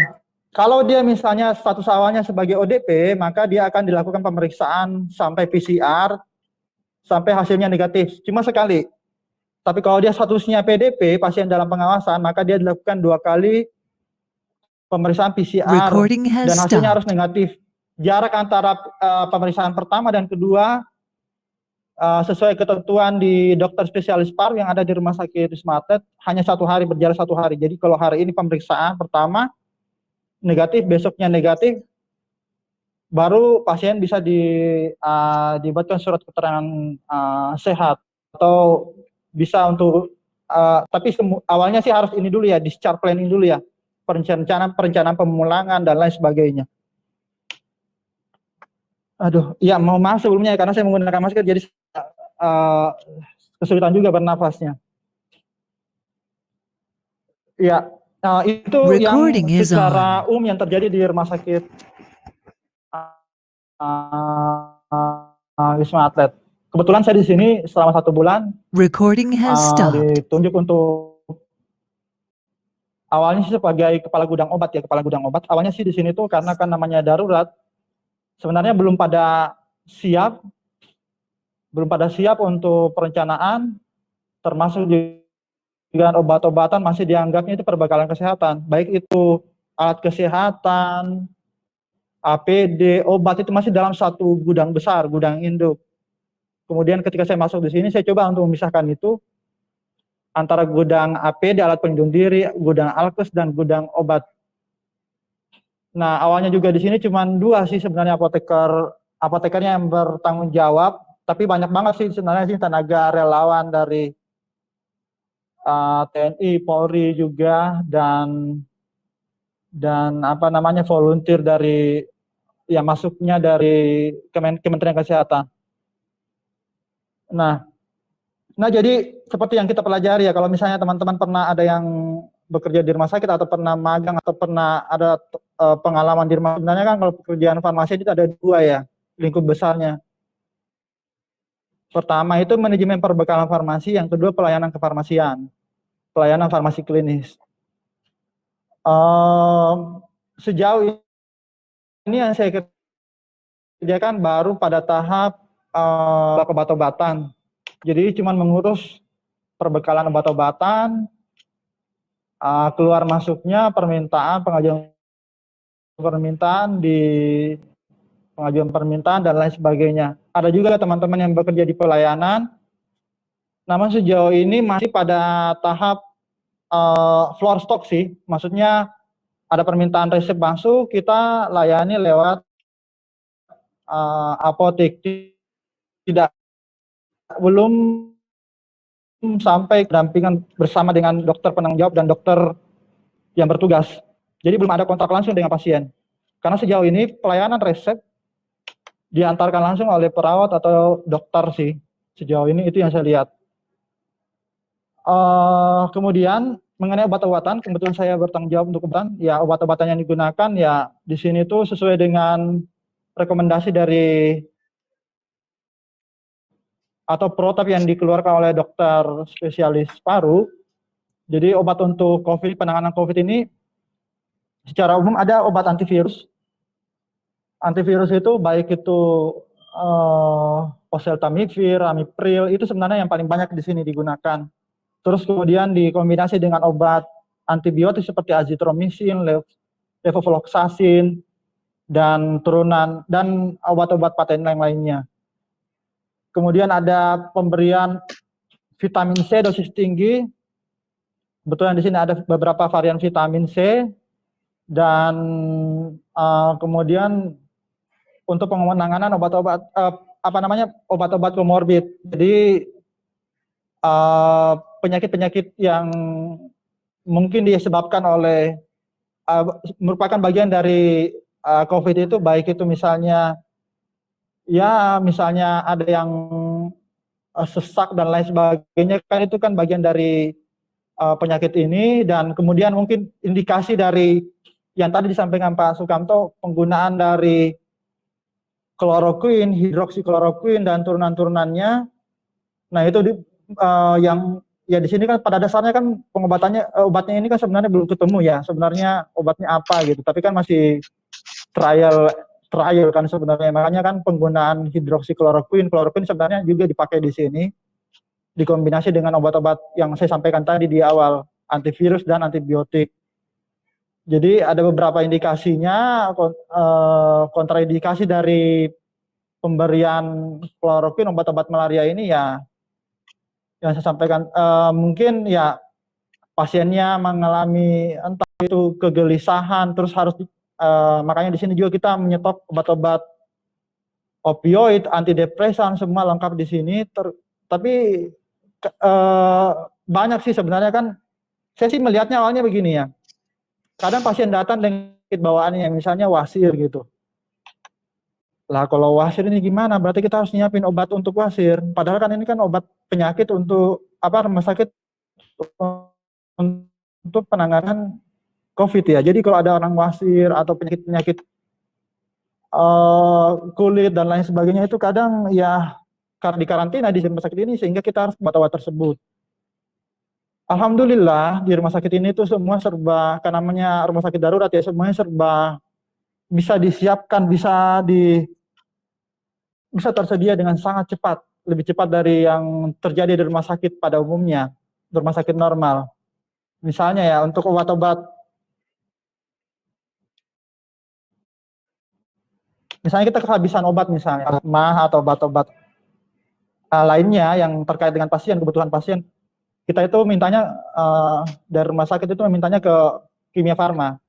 Speaker 4: kalau dia misalnya status awalnya sebagai ODP, maka dia akan dilakukan pemeriksaan sampai PCR, sampai hasilnya negatif, cuma sekali. Tapi kalau dia statusnya PDP, pasien dalam pengawasan, maka dia dilakukan 2 kali pemeriksaan PCR
Speaker 2: Recording has
Speaker 4: dan hasilnya harus
Speaker 2: stopped.
Speaker 4: negatif. Jarak antara pemeriksaan pertama dan kedua sesuai ketentuan di dokter spesialis paru yang ada di Rumah Sakit Wisma Atlet hanya 1 hari, berjarak 1 hari. Jadi kalau hari ini pemeriksaan pertama negatif, besoknya negatif, baru pasien bisa dibuatkan surat keterangan sehat atau bisa untuk tapi awalnya sih harus ini dulu ya, discharge planning dulu ya, perencanaan pemulangan dan lain sebagainya. Aduh, ya mau maaf sebelumnya karena saya menggunakan masker jadi kesulitan juga bernafasnya. Ya, itu yang
Speaker 2: Recording is
Speaker 4: secara umum yang terjadi di rumah sakit Wisma Atlet. Kebetulan saya di sini selama 1 bulan
Speaker 2: Recording has stopped.
Speaker 4: ditunjuk untuk awalnya sih sebagai kepala gudang obat ya, kepala gudang obat. Awalnya sih di sini tuh karena kan namanya darurat, sebenarnya belum pada siap untuk perencanaan, termasuk juga obat-obatan masih dianggapnya itu perbekalan kesehatan, baik itu alat kesehatan, APD, obat itu masih dalam satu gudang besar, gudang induk. Kemudian ketika saya masuk di sini, saya coba untuk memisahkan itu antara gudang APD, alat pelindung diri, gudang alkes, dan gudang obat. Nah, awalnya juga di sini cuma 2 sih sebenarnya apotekernya yang bertanggung jawab, tapi banyak banget sih sebenarnya sih tenaga relawan dari TNI, Polri juga dan apa namanya volunteer dari yang masuknya dari Kementerian Kesehatan. Nah jadi seperti yang kita pelajari ya, kalau misalnya teman-teman pernah ada yang bekerja di rumah sakit atau pernah magang atau pernah ada pengalaman di rumah, sebenarnya kan kalau pekerjaan farmasi itu ada 2 ya lingkup besarnya. Pertama itu manajemen perbekalan farmasi, yang kedua pelayanan kefarmasian, pelayanan farmasi klinis. Sejauh ini yang saya kerjakan baru pada tahap obat-obatan. Jadi cuma mengurus perbekalan obat-obatan, keluar masuknya permintaan, pengajuan permintaan dan lain sebagainya. Ada juga teman-teman yang bekerja di pelayanan, namun sejauh ini masih pada tahap floor stock sih, maksudnya ada permintaan resep masuk, kita layani lewat apotek, belum sampai pendampingan bersama dengan dokter penanggung jawab dan dokter yang bertugas. Jadi belum ada kontak langsung dengan pasien. Karena sejauh ini pelayanan resep diantarkan langsung oleh perawat atau dokter sih. Sejauh ini itu yang saya lihat. Kemudian mengenai obat-obatan, kebetulan saya bertanggung jawab untuk obat. Ya, obat-obatan yang digunakan ya di sini tuh sesuai dengan rekomendasi dari atau protap yang dikeluarkan oleh dokter spesialis paru. Jadi obat untuk COVID, penanganan COVID ini secara umum ada obat antivirus. Antivirus itu baik itu oseltamivir, amipril, itu sebenarnya yang paling banyak di sini digunakan. Terus kemudian dikombinasi dengan obat antibiotik seperti azitromisin, levofloxacin, dan turunan, dan obat-obat paten yang lainnya. Kemudian ada pemberian vitamin C dosis tinggi. Kebetulan di sini ada beberapa varian vitamin C, dan kemudian untuk penanganan obat-obat obat-obat komorbid. Jadi penyakit-penyakit yang mungkin disebabkan oleh merupakan bagian dari COVID itu, baik itu misalnya misalnya ada yang sesak dan lain sebagainya, kan itu kan bagian dari penyakit ini. Dan kemudian mungkin indikasi dari yang tadi disampaikan Pak Sukamto, penggunaan dari kloroquine, hidroksikloroquine dan turunan-turunannya. Nah itu yang ya di sini kan pada dasarnya kan obatnya ini kan sebenarnya belum ketemu ya, sebenarnya obatnya apa gitu, tapi kan masih trial kan sebenarnya. Makanya kan penggunaan hidroksikloroquine sebenarnya juga dipakai di sini, dikombinasi dengan obat-obat yang saya sampaikan tadi di awal, antivirus dan antibiotik. Jadi ada beberapa indikasinya, kontraindikasi dari pemberian kloroquine, obat-obat malaria ini ya, yang saya sampaikan, mungkin ya pasiennya mengalami entah itu kegelisahan, terus harus makanya di sini juga kita menyetop obat-obat opioid, antidepresan, semua lengkap di sini. Tapi banyak sih sebenarnya kan, saya sih melihatnya awalnya begini ya, kadang pasien datang dengan penyakit bawaannya, misalnya wasir gitu. Lah kalau wasir ini gimana? Berarti kita harus nyiapin obat untuk wasir. Padahal kan ini kan obat penyakit untuk rumah sakit untuk penanganan COVID ya. Jadi kalau ada orang wasir atau penyakit-penyakit kulit dan lain sebagainya, itu kadang ya karena dikarantina di rumah sakit ini, sehingga kita harus obat-obat tersebut. Alhamdulillah di rumah sakit ini tuh semua serba, kan namanya rumah sakit darurat ya, semuanya serba bisa disiapkan, bisa tersedia dengan sangat cepat, lebih cepat dari yang terjadi di rumah sakit pada umumnya, di rumah sakit normal. Misalnya ya untuk obat-obat, misalnya kita kehabisan obat, misalnya asma atau obat-obat lainnya yang terkait dengan pasien, kebutuhan pasien, kita itu mintanya dari rumah sakit itu memintanya ke Kimia Farma.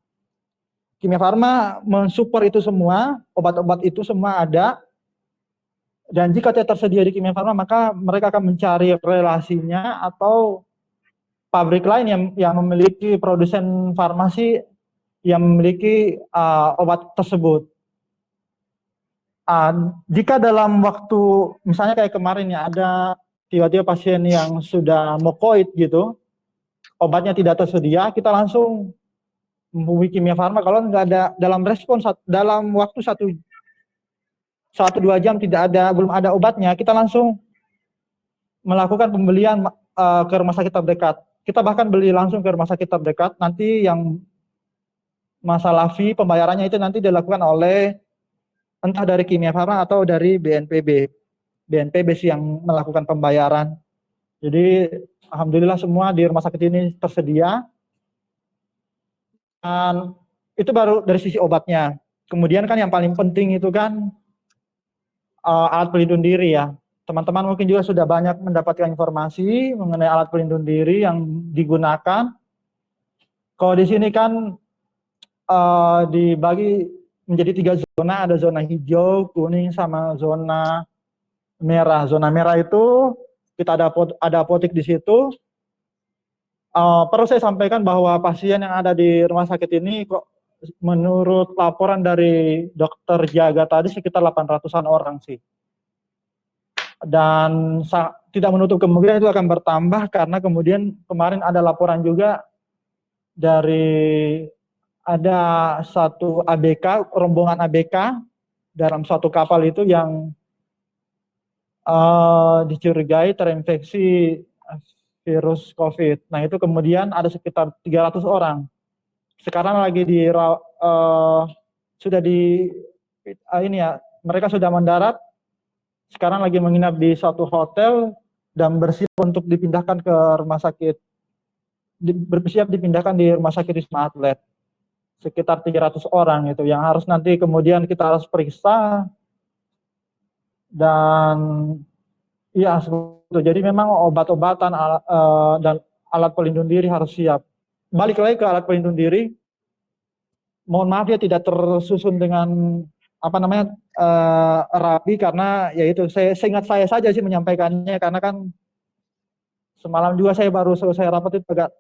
Speaker 4: Kimia Farma mensupport itu semua, obat-obat itu semua ada. Dan jika tidak tersedia di Kimia Farma, maka mereka akan mencari relasinya atau pabrik lain yang memiliki produsen farmasi yang memiliki obat tersebut. Jika dalam waktu, misalnya kayak kemarin ya, ada tiba-tiba pasien yang sudah mukoid gitu, obatnya tidak tersedia, kita langsung menghubungi Kimia Farma. Kalau nggak ada dalam respon dalam waktu 1-2 jam belum ada obatnya, kita langsung melakukan pembelian ke rumah sakit terdekat. Kita bahkan beli langsung ke rumah sakit terdekat. Nanti yang masalah fee pembayarannya itu nanti dilakukan oleh entah dari Kimia Farma atau dari BNPB sih yang melakukan pembayaran. Jadi alhamdulillah semua di rumah sakit ini tersedia. Dan itu baru dari sisi obatnya. Kemudian kan yang paling penting itu kan alat pelindung diri ya. Teman-teman mungkin juga sudah banyak mendapatkan informasi mengenai alat pelindung diri yang digunakan. Kalau di sini kan dibagi menjadi 3 zona, ada zona hijau, kuning, sama zona merah. Zona merah itu kita ada apotek di situ. Perlu saya sampaikan bahwa pasien yang ada di rumah sakit ini kok menurut laporan dari dokter jaga tadi sekitar 800-an orang sih. Dan tidak menutup kemungkinan itu akan bertambah, karena kemudian kemarin ada laporan juga dari ada satu ABK, rombongan ABK dalam suatu kapal itu yang dicurigai terinfeksi virus COVID. Nah itu kemudian ada sekitar 300 orang. Sekarang lagi mereka sudah mendarat. Sekarang lagi menginap di suatu hotel dan bersiap untuk dipindahkan ke rumah sakit. Bersiap dipindahkan di rumah sakit Wisma Atlet. Sekitar 300 orang itu yang harus nanti kemudian kita harus periksa. Dan ya, jadi memang obat-obatan dan alat pelindung diri harus siap. Balik lagi ke alat pelindung diri, mohon maaf ya tidak tersusun dengan rapi, karena ya itu saya ingat saya saja sih menyampaikannya, karena kan Semalam juga saya baru selesai rapat itu agak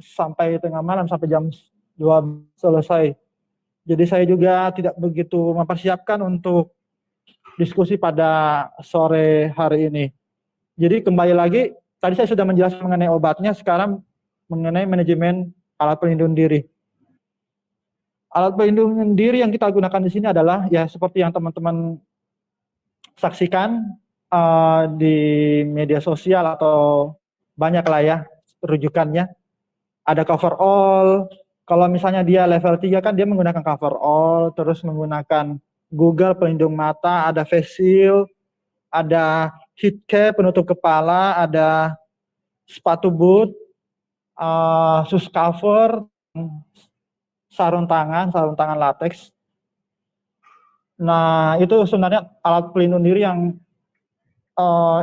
Speaker 4: sampai tengah malam, sampai jam 2 selesai. Jadi saya juga tidak begitu mempersiapkan untuk diskusi pada sore hari ini. Jadi kembali lagi, tadi saya sudah menjelaskan mengenai obatnya, sekarang mengenai manajemen alat pelindung diri. Alat pelindung diri yang kita gunakan di sini adalah ya seperti yang teman-teman saksikan di media sosial atau banyak lah ya rujukannya. Ada coverall, kalau misalnya dia level 3 kan dia menggunakan coverall, terus menggunakan Google pelindung mata, ada face shield, ada heat cap penutup kepala, ada sepatu boot, shoes cover, sarung tangan latex. Nah, itu sebenarnya alat pelindung diri yang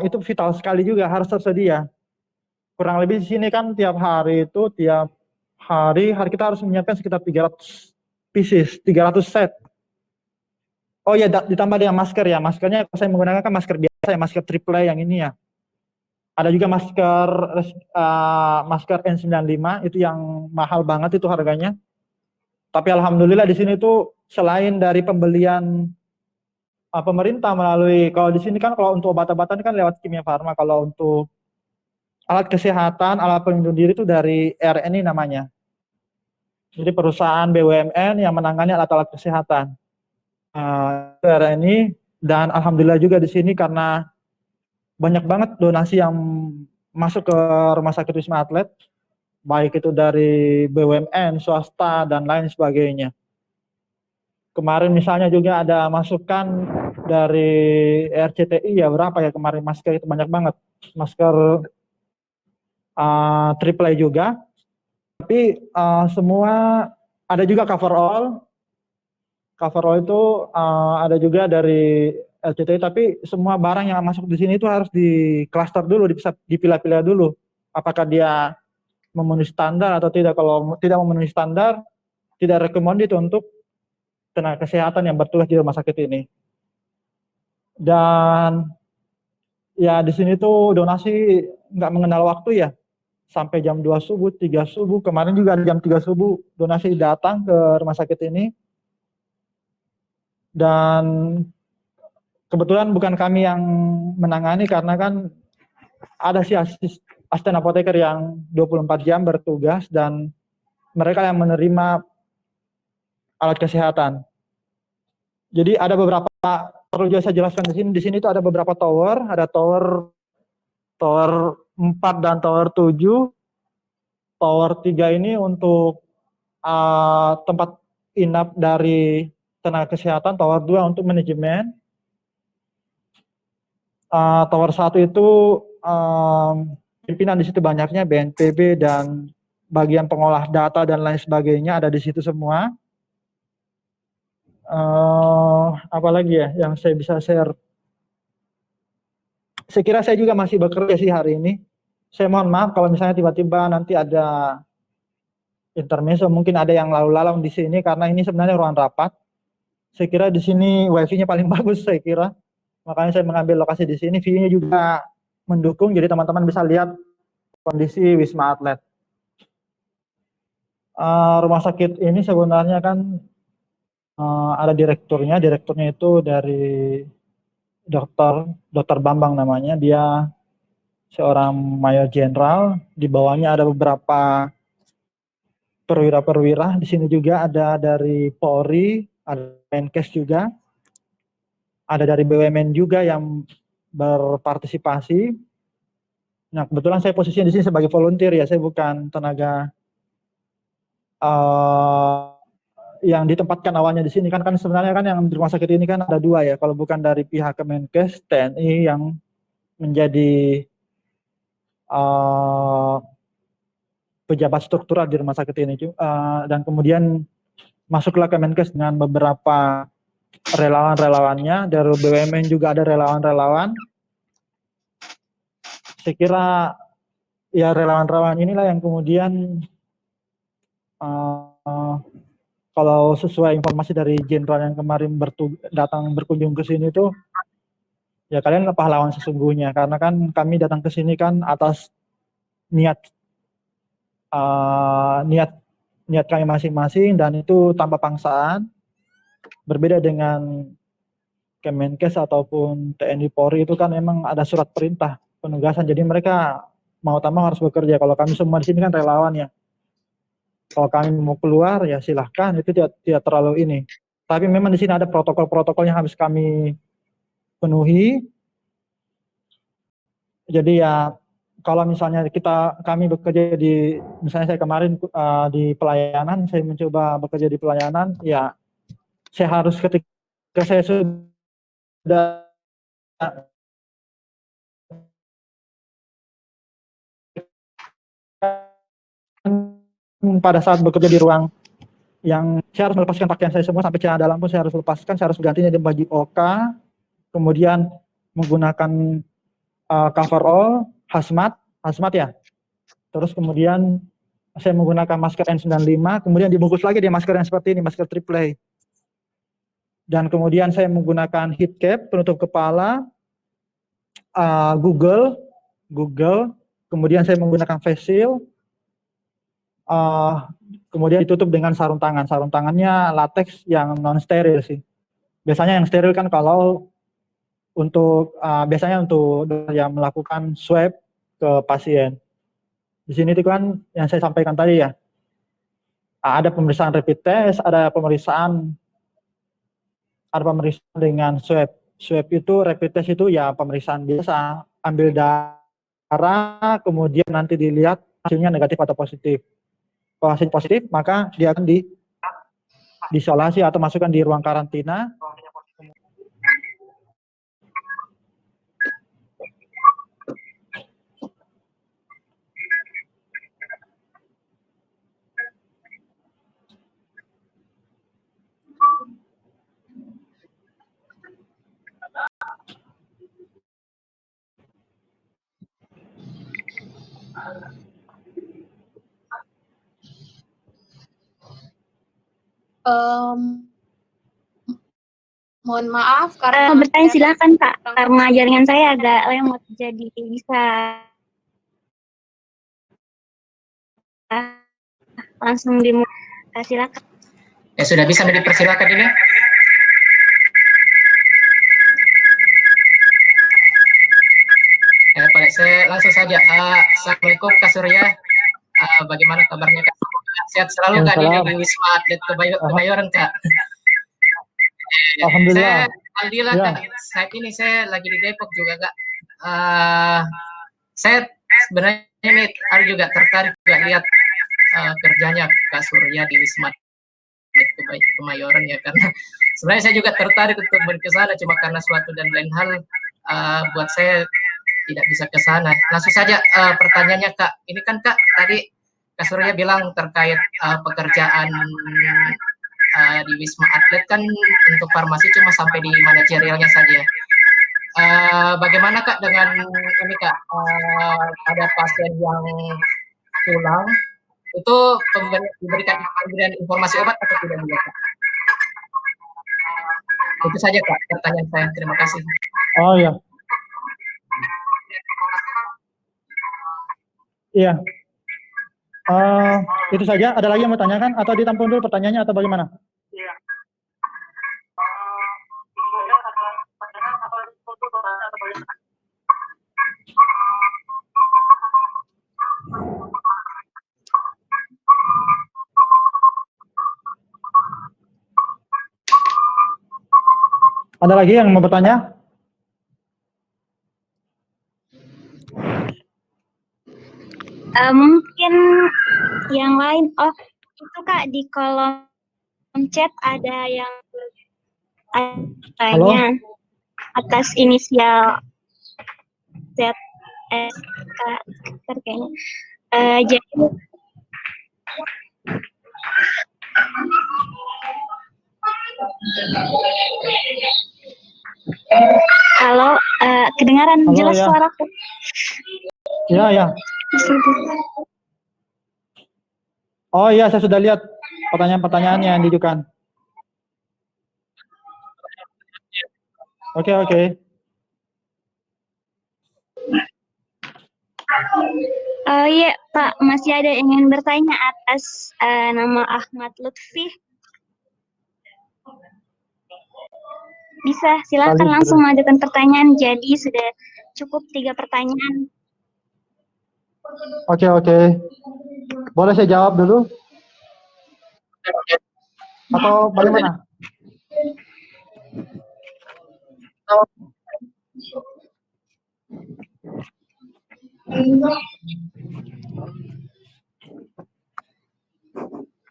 Speaker 4: itu vital sekali juga, harus tersedia. Kurang lebih di sini kan tiap hari kita harus menyiapkan sekitar 300 pieces, 300 set. Oh ya, ditambah dengan masker ya. Maskernya saya menggunakan kan masker biasa ya, masker triple yang ini ya. Ada juga masker N95 itu yang mahal banget itu harganya. Tapi alhamdulillah di sini tuh selain dari pembelian pemerintah melalui, kalau di sini kan kalau untuk obat-obatan kan lewat Kimia Farma, kalau untuk alat kesehatan, alat pelindung diri itu dari RNI namanya. Jadi perusahaan BUMN yang menangani alat-alat kesehatan. RNI, dan alhamdulillah juga di sini karena banyak banget donasi yang masuk ke Rumah Sakit Wisma Atlet, baik itu dari BUMN, swasta, dan lain sebagainya. Kemarin misalnya juga ada masukan dari RCTI ya, berapa ya kemarin masker itu banyak banget. Masker triple juga, tapi semua ada juga coverall itu ada juga dari LCTI, tapi semua barang yang masuk di sini itu harus di cluster dulu, dipilah-pilah dulu, apakah dia memenuhi standar atau tidak. Kalau tidak memenuhi standar, tidak recommended untuk tenaga kesehatan yang bertugas di rumah sakit ini. Dan ya di sini tuh donasi nggak mengenal waktu ya. Sampai jam 2 subuh, 3 subuh, kemarin juga ada jam 3 subuh donasi datang ke rumah sakit ini. Dan kebetulan bukan kami yang menangani karena kan ada si asisten apoteker yang 24 jam bertugas dan mereka yang menerima alat kesehatan. Jadi ada beberapa, perlu juga saya jelaskan di sini. Di sini itu ada beberapa tower, ada tower 4 dan tower 7. Tower 3 ini untuk tempat inap dari tenaga kesehatan, tower 2 untuk manajemen. Tower 1 itu pimpinan di situ banyaknya, BNPB dan bagian pengolah data dan lain sebagainya ada di situ semua. Apalagi ya yang saya bisa share. Saya kira saya juga masih bekerja sih hari ini. Saya mohon maaf kalau misalnya tiba-tiba nanti ada intermezzo, mungkin ada yang lalu-lalang di sini karena ini sebenarnya ruang rapat. Saya kira di sini wifi-nya paling bagus saya kira. Makanya saya mengambil lokasi di sini. View-nya juga mendukung, jadi teman-teman bisa lihat kondisi Wisma Atlet. Rumah sakit ini sebenarnya kan ada direkturnya. Direkturnya itu dari Dr. Bambang namanya. Dia seorang mayor jenderal. Di bawahnya ada beberapa perwira-perwira. Di sini juga ada dari Polri, ada Menkes juga, ada dari BUMN juga yang berpartisipasi. Nah, kebetulan saya posisinya di sini sebagai volunteer ya, saya bukan tenaga yang ditempatkan awalnya di sini kan sebenarnya kan yang di rumah sakit ini kan ada 2 ya, kalau bukan dari pihak Kemenkes, TNI yang menjadi pejabat struktural di rumah sakit ini, dan kemudian masuklah Kemenkes dengan beberapa relawan-relawannya. Dari BUMN juga ada relawan-relawan. Saya kira ya relawan-relawan inilah yang kemudian kalau sesuai informasi dari jenderal yang kemarin datang berkunjung ke sini tuh, ya kalian pahlawan sesungguhnya, karena kan kami datang ke sini kan atas niat niat kami masing-masing, dan itu tanpa paksaan. Berbeda dengan Kemenkes ataupun TNI Polri, itu kan memang ada surat perintah penugasan, jadi mereka mau tak mau harus bekerja. Kalau kami semua di sini kan relawan ya. Kalau kami mau keluar ya silahkan, itu tidak terlalu ini. Tapi memang di sini ada protokol-protokol yang harus kami penuhi. Jadi ya kalau misalnya kami bekerja di, misalnya saya kemarin di pelayanan, saya mencoba bekerja di pelayanan, ya saya harus ketika saya sudah pada saat bekerja di ruang yang saya harus melepaskan pakaian saya semua, sampai celana dalam pun saya harus lepaskan, saya harus bergantinya di baju OK, kemudian menggunakan coverall, hazmat ya. Terus kemudian saya menggunakan masker N95, kemudian dibungkus lagi di masker yang seperti ini, masker triple. Dan kemudian saya menggunakan heat cap, penutup kepala, Google, kemudian saya menggunakan face shield, kemudian ditutup dengan sarung tangan. Sarung tangannya latex yang non steril sih. Biasanya yang steril kan kalau untuk biasanya untuk yang melakukan swab ke pasien. Di sini itu kan yang saya sampaikan tadi ya, ada pemeriksaan rapid test, ada pemeriksaan dengan swab. Swab itu, rapid test itu ya pemeriksaan biasa, ambil darah, kemudian nanti dilihat hasilnya negatif atau positif. Kalau hasil positif, maka dia akan diisolasi atau masukkan di ruang karantina.
Speaker 7: Mohon maaf karena
Speaker 3: bertanya silakan Kak, karena jaringan saya agak lemot, jadi bisa langsung silakan.
Speaker 5: Ya sudah bisa dipersilakan ini. Pak, saya langsung saja. Assalamualaikum Kak Surya. Bagaimana kabarnya Kak? Sehat selalu Kak di Wisma Atlet Kemayoran Kak.
Speaker 4: Alhamdulillah.
Speaker 5: Alhamdulillah ya. Kak, saat ini saya lagi di Depok juga Kak. Saya sebenarnya ini ada juga tertarik juga lihat kerjanya Kak Surya di Wisma Atlet Kemayoran ya, karena sebenarnya saya juga tertarik untuk ke sana, cuma karena suatu dan lain hal buat saya tidak bisa ke sana. Langsung saja pertanyaannya Kak, ini kan Kak tadi Kak Surya bilang terkait pekerjaan di Wisma Atlet kan untuk farmasi cuma sampai di manajerialnya saja. Bagaimana Kak dengan ini Kak, ada pasien yang pulang, itu diberikan informasi obat atau tidak juga Kak? Itu saja Kak pertanyaan saya, terima kasih.
Speaker 4: Oh ya. Iya. Itu saja. Ada lagi yang mau tanyakan atau ditampung dulu pertanyaannya atau bagaimana? Iya. Ada lagi yang mau bertanya?
Speaker 3: Mungkin yang lain. Oh, itu Kak di kolom chat ada yang tanya atas inisial ZSK kayaknya. Jadi halo, kedengaran halo, jelas ya. Suaraku?
Speaker 4: Ya, ya. Oh iya, saya sudah lihat pertanyaan-pertanyaannya yang diajukan. Oke.
Speaker 3: Iya, Pak, masih ada yang ingin bertanya atas nama Ahmad Lutfi. Bisa, silakan
Speaker 4: Kali
Speaker 3: langsung mengajukan pertanyaan. Jadi sudah cukup 3 pertanyaan.
Speaker 4: Oke. Boleh saya jawab dulu? Atau bagaimana?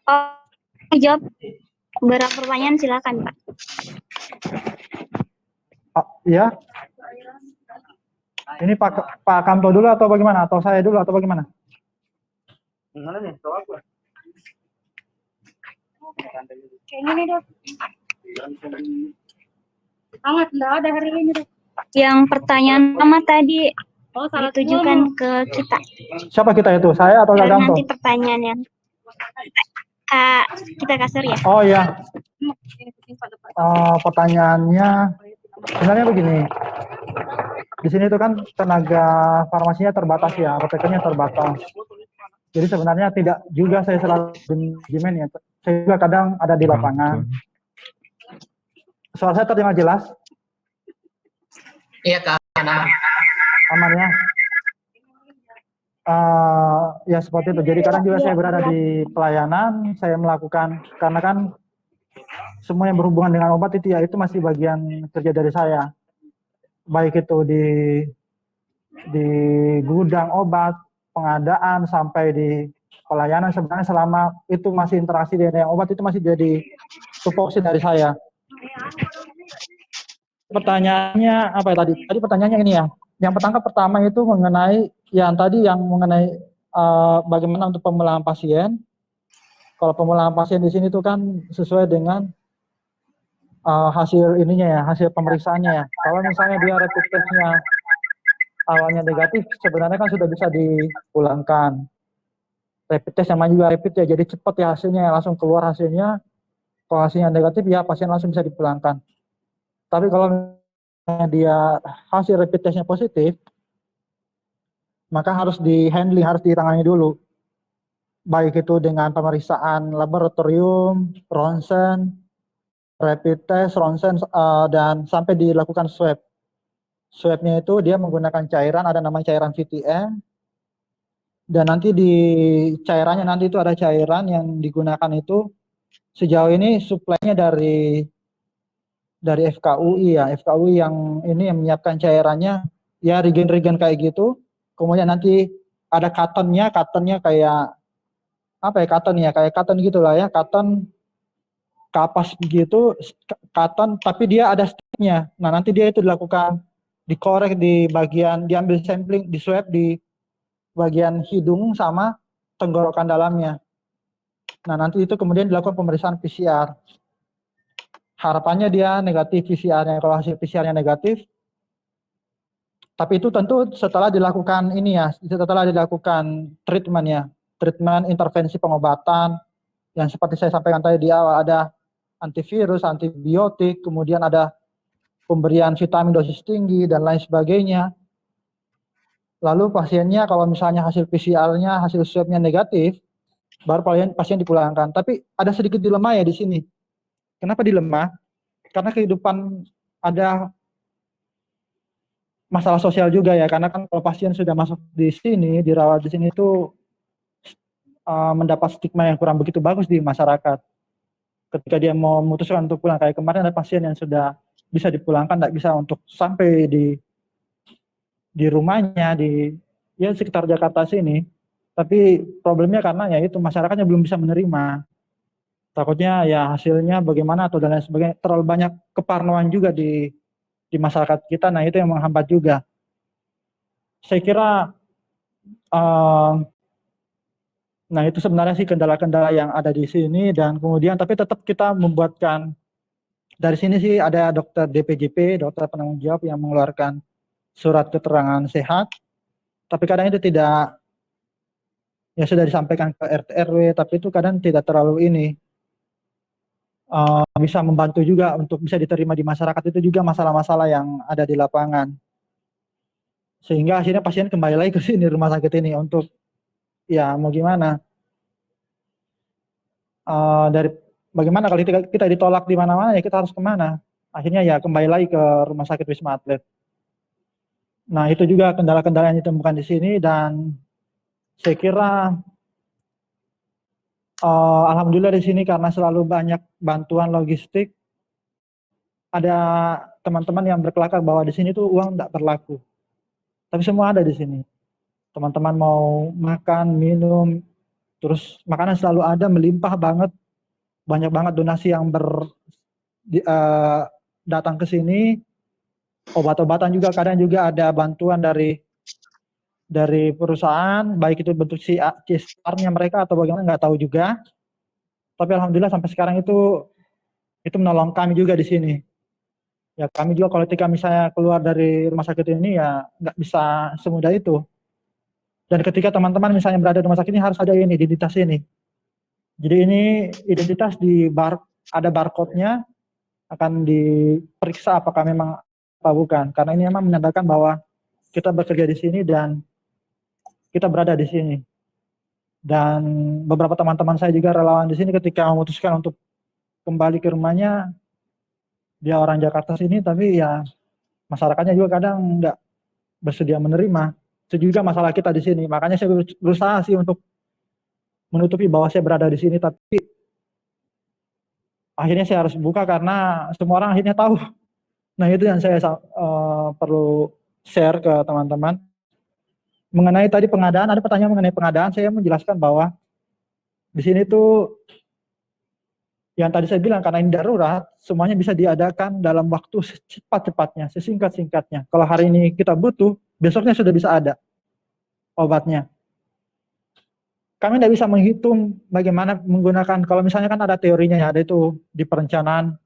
Speaker 3: Oh, jawab beberapa pertanyaan, silakan, Pak.
Speaker 4: Iya. Ini Pak Kamto dulu atau bagaimana? Atau saya dulu atau bagaimana?
Speaker 3: Kayak gini, Dok. Hangat, enggak ada hari ini, Dok. Yang pertanyaan pertama tadi ditujukan ke kita.
Speaker 4: Siapa kita itu? Saya atau Kak
Speaker 3: Baru
Speaker 4: Kamto?
Speaker 3: nanti pertanyaan yang kita kasih ya.
Speaker 4: Oh iya. Pertanyaannya sebenarnya begini. Di sini itu kan tenaga farmasinya terbatas ya, apotekernya terbatas. Jadi sebenarnya tidak juga saya selalu manajemen ya. Saya juga kadang ada di lapangan. Soal saya terdengar jelas?
Speaker 5: Iya, Kak.
Speaker 4: Aman ya? Ya seperti itu. Jadi kadang juga saya berada di pelayanan, saya melakukan, karena kan semua yang berhubungan dengan obat itu ya, itu masih bagian kerja dari saya. Baik itu di gudang obat, pengadaan, sampai di pelayanan, sebenarnya selama itu masih interaksi dengan obat itu masih jadi tupoksi dari saya. Pertanyaannya apa ya tadi? Tadi pertanyaannya ini ya. Yang pertama itu mengenai yang mengenai bagaimana untuk pemulangan pasien. Kalau pemulangan pasien di sini itu kan sesuai dengan hasil ininya ya, hasil pemeriksaannya ya. Kalau misalnya dia rapid test-nya awalnya negatif, sebenarnya kan sudah bisa dipulangkan. Rapid test sama juga rapid ya, jadi cepat ya hasilnya, langsung keluar hasilnya. Kalau hasilnya negatif ya pasien langsung bisa dipulangkan. Tapi kalau dia hasil rapid testnya positif, maka harus di-handling, harus ditangani dulu. Baik itu dengan pemeriksaan laboratorium, ronsen, rapid test, ronsen, dan sampai dilakukan swab. Swabnya itu dia menggunakan cairan, ada nama cairan VTM, dan nanti di cairannya nanti itu ada cairan yang digunakan itu sejauh ini suplainya dari FKUI ya, FKUI yang ini yang menyiapkan cairannya ya, regen-regen kayak gitu. Kemudian nanti ada katonnya kayak apa ya, kayak katon gitulah ya, katon kapas begitu, katon, tapi dia ada stepnya. Nah nanti dia itu dilakukan, dikorek di bagian, diambil sampling, di swab di bagian hidung sama tenggorokan dalamnya. Nah nanti itu kemudian dilakukan pemeriksaan PCR. Harapannya dia negatif PCR-nya. Kalau hasil PCR-nya negatif, tapi itu tentu setelah dilakukan ini ya, setelah dilakukan treatment ya, treatment intervensi pengobatan yang seperti saya sampaikan tadi di awal, ada antivirus, antibiotik, kemudian ada pemberian vitamin dosis tinggi dan lain sebagainya. Lalu pasiennya kalau misalnya hasil PCR-nya, hasil swab-nya negatif, baru pasien dipulangkan. Tapi ada sedikit dilema ya di sini. Kenapa dilema? Karena kehidupan ada masalah sosial juga ya, karena kan kalau pasien sudah masuk di sini, dirawat di sini itu mendapat stigma yang kurang begitu bagus di masyarakat. Ketika dia mau memutuskan untuk pulang, kayak kemarin ada pasien yang sudah bisa dipulangkan, tidak bisa untuk sampai di rumahnya, di ya sekitar Jakarta sini. Tapi problemnya karena ya itu masyarakatnya belum bisa menerima. Takutnya ya hasilnya bagaimana atau dan lain sebagainya, terlalu banyak keparnoan juga di masyarakat kita. Nah itu yang menghambat juga. Saya kira nah itu sebenarnya sih kendala-kendala yang ada di sini, dan kemudian tapi tetap kita membuatkan dari sini sih ada dokter DPJP, dokter penanggung jawab yang mengeluarkan surat keterangan sehat, tapi kadang itu tidak, ya sudah disampaikan ke RT RW, tapi itu kadang tidak terlalu ini bisa membantu juga untuk bisa diterima di masyarakat. Itu juga masalah-masalah yang ada di lapangan, sehingga akhirnya pasien kembali lagi ke sini, rumah sakit ini, untuk ya mau gimana? Dari bagaimana kalau kita ditolak di mana-mana ya kita harus kemana? Akhirnya ya kembali lagi ke rumah sakit Wisma Atlet. Nah itu juga kendala-kendala yang ditemukan di sini dan saya kira alhamdulillah di sini karena selalu banyak bantuan logistik. Ada teman-teman yang berkelakar bahwa di sini tuh uang tidak berlaku. Tapi semua ada di sini. Teman-teman mau makan, minum, terus makanan selalu ada, melimpah banget. Banyak banget donasi yang datang ke sini. Obat-obatan juga kadang juga ada bantuan dari perusahaan, baik itu bentuk CSR-nya mereka atau bagaimana nggak tahu juga. Tapi alhamdulillah sampai sekarang itu menolong kami juga di sini. Ya kami juga kalau ketika misalnya keluar dari rumah sakit ini ya nggak bisa semudah itu. Dan ketika teman-teman misalnya berada di rumah sakit ini harus ada ini identitas ini. Jadi ini identitas ada barcode-nya, akan diperiksa apakah memang apa bukan. Karena ini memang menandakan bahwa kita bekerja di sini dan kita berada di sini. Dan beberapa teman-teman saya juga relawan di sini ketika memutuskan untuk kembali ke rumahnya, dia orang Jakarta sini tapi ya masyarakatnya juga kadang nggak bersedia menerima. Itu juga masalah kita di sini. Makanya saya berusaha sih untuk menutupi bahwa saya berada di sini, tapi akhirnya saya harus buka karena semua orang akhirnya tahu. Nah itu yang saya perlu share ke teman-teman. Mengenai tadi pengadaan, ada pertanyaan mengenai pengadaan, saya menjelaskan bahwa di sini tuh yang tadi saya bilang karena ini darurat, semuanya bisa diadakan dalam waktu secepat-cepatnya, sesingkat-singkatnya. Kalau hari ini kita butuh, besoknya sudah bisa ada obatnya. Kami tidak bisa menghitung bagaimana menggunakan, kalau misalnya kan ada teorinya ya, ada itu di perencanaan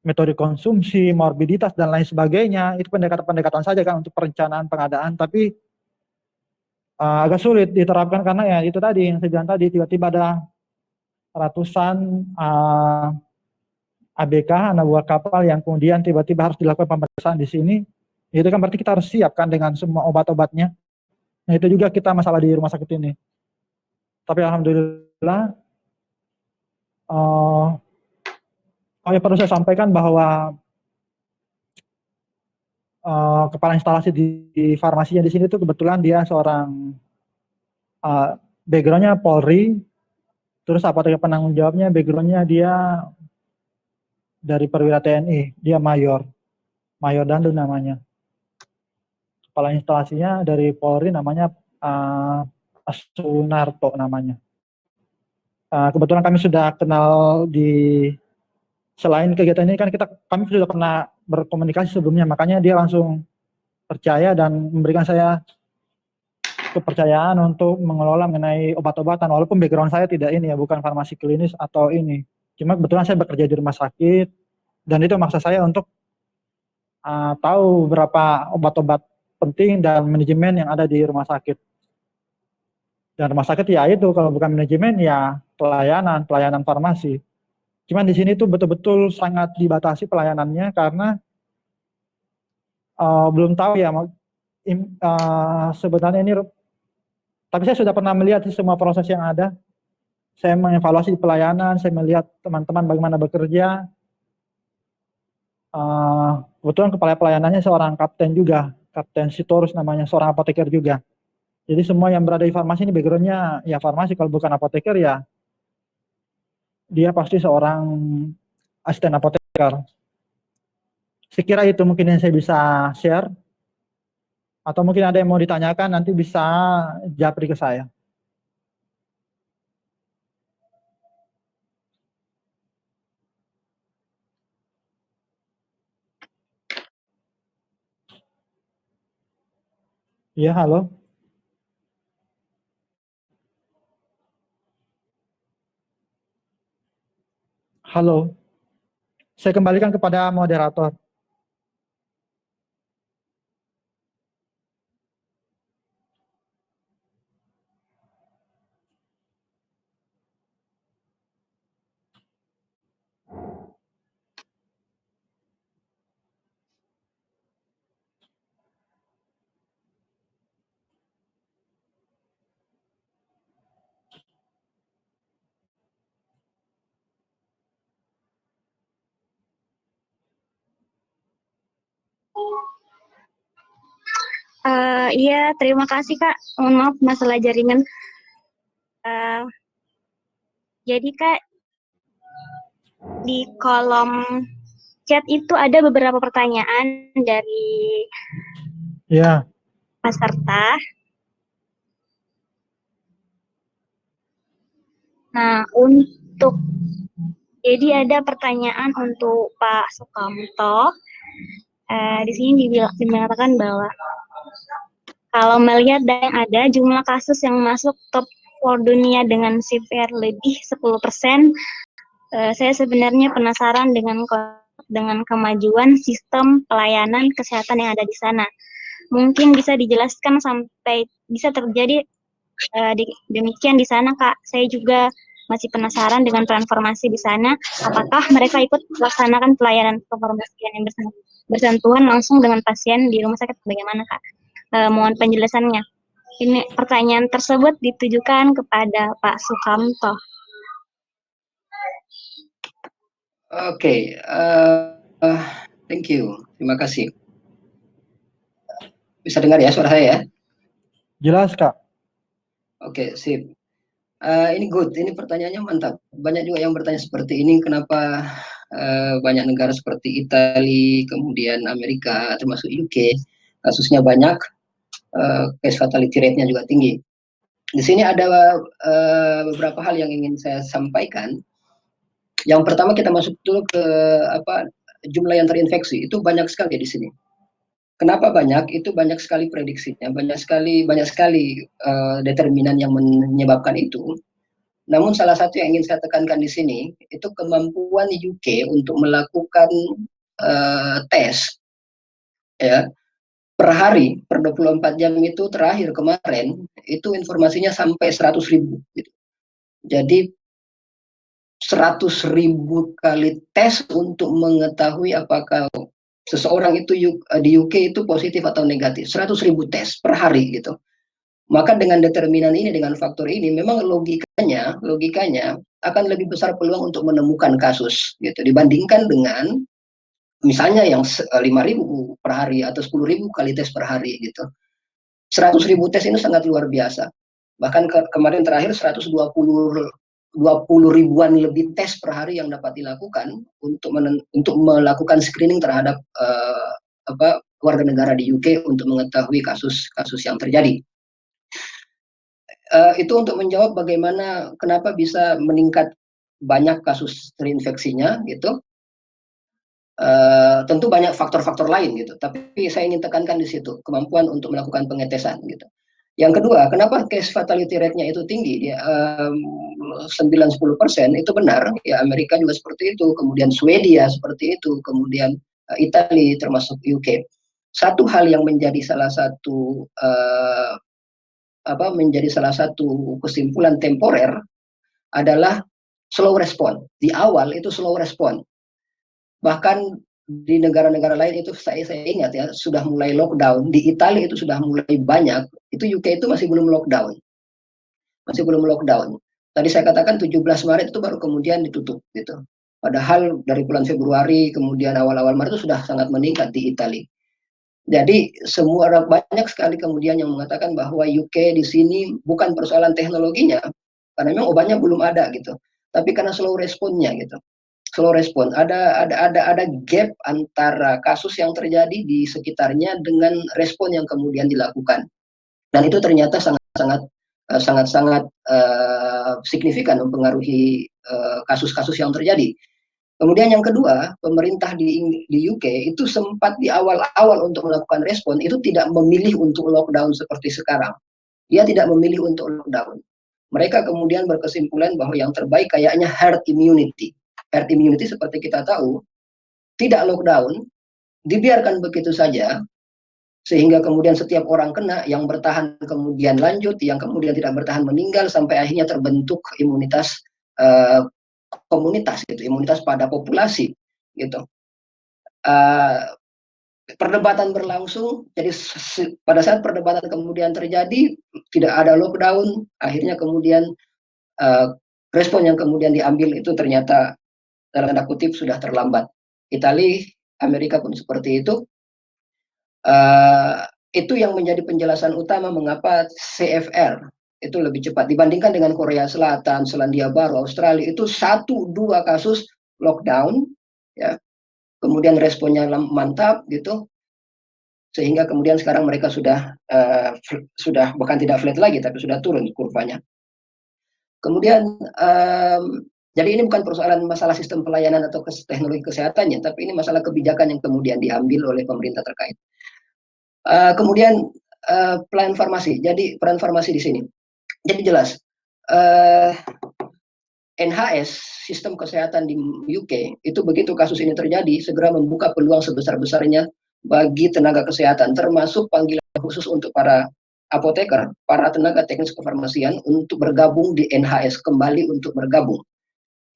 Speaker 4: metode konsumsi, morbiditas, dan lain sebagainya. Itu pendekatan-pendekatan saja kan untuk perencanaan pengadaan, tapi agak sulit diterapkan karena ya itu tadi yang saya bilang tadi, tiba-tiba ada ratusan ABK, anak buah kapal yang kemudian tiba-tiba harus dilakukan pemeriksaan di sini. Itu kan berarti kita harus siapkan dengan semua obat-obatnya. Nah itu juga kita masalah di rumah sakit ini. Tapi alhamdulillah, perlu saya sampaikan bahwa kepala instalasi di farmasinya di sini tuh kebetulan dia seorang backgroundnya Polri, terus apoteker penanggung jawabnya backgroundnya dia dari perwira TNI, dia Mayor Dandu namanya. Kepala instalasinya dari Polri namanya Sunarto namanya. Kebetulan kami sudah kenal selain kegiatan ini kan kami sudah pernah berkomunikasi sebelumnya, makanya dia langsung percaya dan memberikan saya kepercayaan untuk mengelola mengenai obat-obatan, walaupun background saya tidak ini ya, bukan farmasi klinis atau ini. Cuma kebetulan saya bekerja di rumah sakit dan itu maksa saya untuk tahu berapa obat-obat penting dan manajemen yang ada di rumah sakit. Dan rumah sakit ya itu kalau bukan manajemen ya pelayanan farmasi. Cuman di sini tuh betul-betul sangat dibatasi pelayanannya karena belum tahu ya sebenarnya ini, tapi saya sudah pernah melihat semua proses yang ada. Saya mengevaluasi pelayanan, saya melihat teman-teman bagaimana bekerja. Kebetulan kepala pelayanannya seorang kapten juga, Kapten Sitorus namanya, seorang apoteker juga. Jadi semua yang berada di farmasi ini backgroundnya ya farmasi, kalau bukan apoteker ya dia pasti seorang asisten apoteker. Sekira itu mungkin yang saya bisa share. Atau mungkin ada yang mau ditanyakan nanti bisa japri ke saya. Iya, halo. Halo. Saya kembalikan kepada moderator.
Speaker 3: Iya, terima kasih Kak. Mohon maaf masalah jaringan. Jadi Kak, di kolom chat itu ada beberapa pertanyaan dari
Speaker 4: Ya,
Speaker 3: peserta. Nah, jadi ada pertanyaan untuk Pak Sukamto. Di sini dinyatakan bahwa kalau melihat yang ada jumlah kasus yang masuk top 4 dunia dengan CVR lebih 10%, saya sebenarnya penasaran dengan kemajuan sistem pelayanan kesehatan yang ada di sana. Mungkin bisa dijelaskan sampai bisa terjadi demikian di sana, Kak. Saya juga masih penasaran dengan transformasi di sana. Apakah mereka ikut melaksanakan pelayanan kefarmasian yang bersentuhan langsung dengan pasien di rumah sakit? Bagaimana, Kak? Mohon penjelasannya. Ini pertanyaan tersebut ditujukan kepada Pak Sukamto.
Speaker 1: Oke, thank you, terima kasih. Bisa dengar ya suara saya ya?
Speaker 4: jelas Kak.
Speaker 1: Oke, sip. Ini good, ini pertanyaannya mantap. Banyak juga yang bertanya seperti ini, kenapa banyak negara seperti Italia, kemudian Amerika, termasuk UK, kasusnya banyak, case fatality rate-nya juga tinggi. Di sini ada beberapa hal yang ingin saya sampaikan. Yang pertama kita masuk dulu ke jumlah yang terinfeksi, itu banyak sekali di sini. Kenapa banyak? Itu banyak sekali prediksinya, banyak sekali determinan yang menyebabkan itu. Namun salah satu yang ingin saya tekankan di sini itu kemampuan UK untuk melakukan tes ya per hari per 24 jam itu terakhir kemarin itu informasinya sampai 100.000 gitu. Jadi 100.000 kali tes untuk mengetahui apakah seseorang itu di UK itu positif atau negatif. 100.000 tes per hari gitu. Maka dengan determinan ini, dengan faktor ini, memang logikanya akan lebih besar peluang untuk menemukan kasus gitu dibandingkan dengan misalnya yang 5.000 per hari atau 10.000 kali tes per hari gitu. 100.000 tes ini sangat luar biasa. Bahkan kemarin terakhir 120 ribuan lebih tes per hari yang dapat dilakukan untuk melakukan screening terhadap warga negara di UK untuk mengetahui kasus-kasus yang terjadi. Itu untuk menjawab bagaimana kenapa bisa meningkat banyak kasus terinfeksinya gitu. Tentu banyak faktor-faktor lain gitu, tapi saya ingin tekankan di situ kemampuan untuk melakukan pengetesan gitu. Yang kedua, kenapa case fatality rate-nya itu tinggi? Ya, 9-10% itu benar. Ya, Amerika juga seperti itu, kemudian Swedia seperti itu, kemudian Italia termasuk UK. Satu hal yang menjadi salah satu kesimpulan temporer adalah slow respon. Di awal itu slow respon. Bahkan di negara-negara lain itu saya ingat ya sudah mulai lockdown. Di Italia itu sudah mulai banyak. Itu UK itu masih belum lockdown. Tadi saya katakan 17 Maret itu baru kemudian ditutup gitu. Padahal dari bulan Februari kemudian awal-awal Maret itu sudah sangat meningkat di Italia. Jadi banyak sekali kemudian yang mengatakan bahwa UK di sini bukan persoalan teknologinya, karena memang obatnya belum ada gitu, tapi karena slow responnya gitu. Slow respon, ada gap antara kasus yang terjadi di sekitarnya dengan respon yang kemudian dilakukan, dan itu ternyata sangat signifikan mempengaruhi kasus-kasus yang terjadi. Kemudian yang kedua, pemerintah di UK itu sempat di awal-awal untuk melakukan respon itu tidak memilih untuk lockdown seperti sekarang. Dia tidak memilih untuk lockdown. Mereka kemudian berkesimpulan bahwa yang terbaik kayaknya herd immunity. Herd immunity seperti kita tahu, tidak lockdown, dibiarkan begitu saja, sehingga kemudian setiap orang kena, yang bertahan kemudian lanjut, yang kemudian tidak bertahan meninggal, sampai akhirnya terbentuk imunitas komunitas gitu, imunitas pada populasi gitu. Perdebatan berlangsung, jadi pada saat perdebatan kemudian terjadi tidak ada lockdown, akhirnya kemudian respon yang kemudian diambil itu ternyata dalam tanda kutip sudah terlambat. Italia, Amerika pun seperti itu. Itu yang menjadi penjelasan utama mengapa CFR itu lebih cepat dibandingkan dengan Korea Selatan, Selandia Baru, Australia. Itu 1-2 kasus lockdown, ya, kemudian responnya mantap gitu, sehingga kemudian sekarang mereka sudah bukan tidak flat lagi, tapi sudah turun kurvanya. Kemudian jadi ini bukan persoalan masalah sistem pelayanan atau teknologi kesehatannya, tapi ini masalah kebijakan yang kemudian diambil oleh pemerintah terkait. Kemudian pelayanan farmasi. Jadi peran farmasi di sini. Jadi jelas NHS, sistem kesehatan di UK, itu begitu kasus ini terjadi, segera membuka peluang sebesar-besarnya bagi tenaga kesehatan, termasuk panggilan khusus untuk para apoteker, para tenaga teknis kefarmasian untuk bergabung di NHS, kembali untuk bergabung.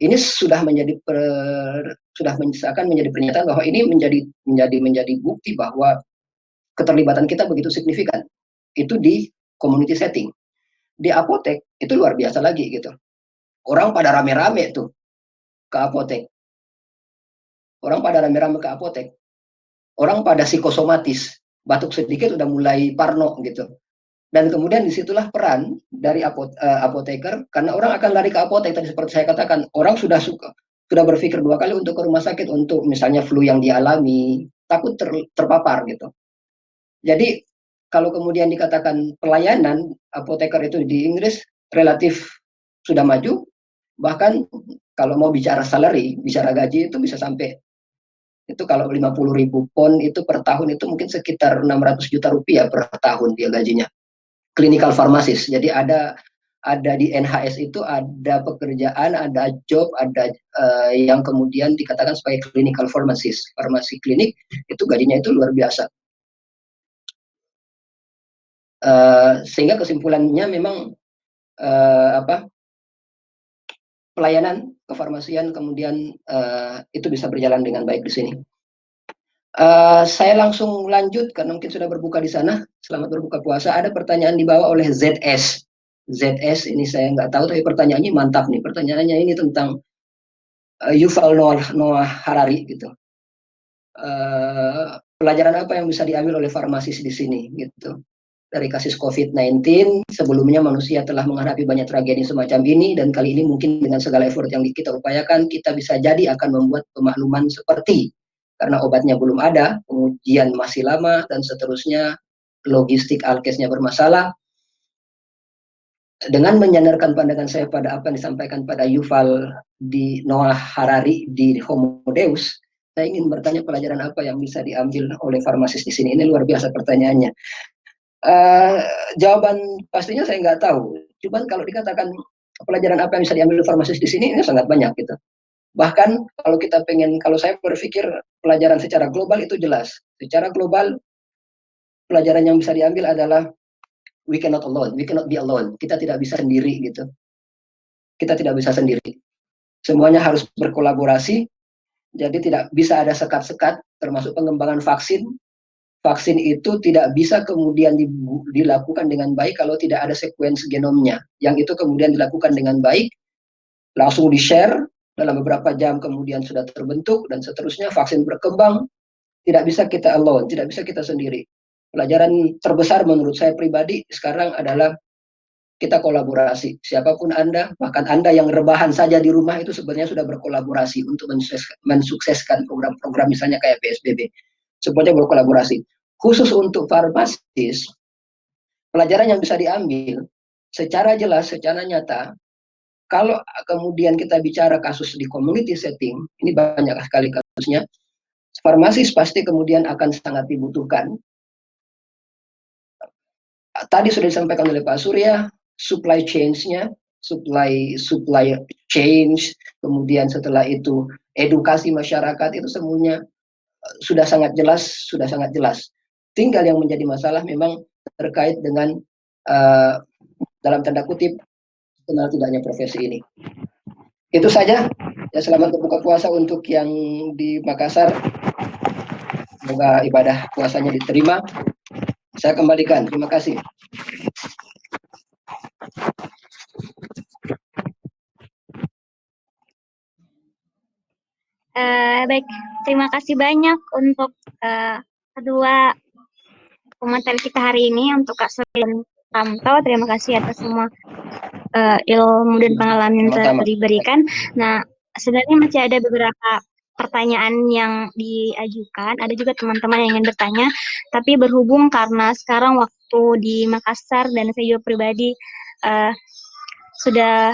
Speaker 1: Ini sudah menjadi akan menjadi pernyataan bahwa ini menjadi bukti bahwa keterlibatan kita begitu signifikan. Itu di community setting. Di apotek itu luar biasa lagi gitu. Orang pada rame-rame tuh ke apotek. Orang pada rame-rame ke apotek. Orang pada psikosomatis. Batuk sedikit udah mulai parno gitu. Dan kemudian disitulah peran dari apoteker, karena orang akan lari ke apotek. Tadi seperti saya katakan, orang sudah berpikir 2 kali untuk ke rumah sakit untuk misalnya flu yang dialami, takut terpapar gitu. Jadi kalau kemudian dikatakan pelayanan apoteker itu di Inggris relatif sudah maju, bahkan kalau mau bicara salary, bicara gaji itu bisa sampai itu kalau 50.000 pound itu per tahun itu mungkin sekitar 600 juta rupiah per tahun dia gajinya. Clinical pharmacist. Jadi ada di NHS itu ada pekerjaan, ada job, ada yang kemudian dikatakan sebagai clinical pharmacist, farmasi klinik, itu gajinya itu luar biasa. Sehingga kesimpulannya memang pelayanan kefarmasian kemudian itu bisa berjalan dengan baik di sini. Saya langsung lanjut karena mungkin sudah berbuka di sana. Selamat berbuka puasa. Ada pertanyaan dibawa oleh ZS. ZS ini saya nggak tahu, tapi pertanyaannya mantap nih. Pertanyaannya ini tentang Yuval Noah Harari gitu. Pelajaran apa yang bisa diambil oleh farmasis di sini gitu. Dari kasus COVID-19, sebelumnya manusia telah menghadapi banyak tragedi semacam ini, dan kali ini mungkin dengan segala effort yang kita upayakan, kita bisa jadi akan membuat pemakluman seperti karena obatnya belum ada, pengujian masih lama, dan seterusnya, logistik alkesnya bermasalah. Dengan menyandarkan pandangan saya pada apa yang disampaikan pada Yuval di Noah Harari di Homo Deus, saya ingin bertanya pelajaran apa yang bisa diambil oleh farmasis di sini. Ini luar biasa pertanyaannya. Jawaban pastinya saya nggak tahu. Cuman kalau dikatakan pelajaran apa yang bisa diambil farmasis di sini, ini sangat banyak gitu. Bahkan kalau saya berpikir pelajaran secara global itu jelas. Secara global, pelajaran yang bisa diambil adalah we cannot be alone. Kita tidak bisa sendiri gitu. Kita tidak bisa sendiri. Semuanya harus berkolaborasi. Jadi tidak bisa ada sekat-sekat, termasuk pengembangan vaksin. Vaksin itu tidak bisa kemudian dilakukan dengan baik kalau tidak ada sequence genomnya. Yang itu kemudian dilakukan dengan baik, langsung di-share, dalam beberapa jam kemudian sudah terbentuk, dan seterusnya vaksin berkembang. Tidak bisa kita alone, tidak bisa kita sendiri. Pelajaran terbesar menurut saya pribadi sekarang adalah kita kolaborasi. Siapapun Anda, bahkan Anda yang rebahan saja di rumah itu sebenarnya sudah berkolaborasi untuk mensukseskan program-program misalnya kayak PSBB. Semuanya berkolaborasi. Khusus untuk farmasis, pelajaran yang bisa diambil secara jelas, secara nyata, kalau kemudian kita bicara kasus di community setting, ini banyak sekali kasusnya, farmasis pasti kemudian akan sangat dibutuhkan. Tadi sudah disampaikan oleh Pak Surya, supply chain-nya, supply change, kemudian setelah itu edukasi masyarakat, itu semuanya sudah sangat jelas. Tinggal yang menjadi masalah memang terkait dengan dalam tanda kutip kenal tidaknya profesi ini. Itu saja. Ya, selamat berbuka puasa untuk yang di Makassar. Semoga ibadah puasanya diterima. Saya kembalikan. Terima kasih.
Speaker 3: Baik, terima kasih banyak untuk kedua pemateri kita hari ini untuk Kak Surya dan Kamto. Terima kasih atas semua ilmu dan pengalaman yang telah
Speaker 1: Sama-sama.
Speaker 3: diberikan. Nah, sebenarnya masih ada beberapa pertanyaan yang diajukan. Ada juga teman-teman yang ingin bertanya, tapi berhubung karena sekarang waktu di Makassar dan saya juga pribadi sudah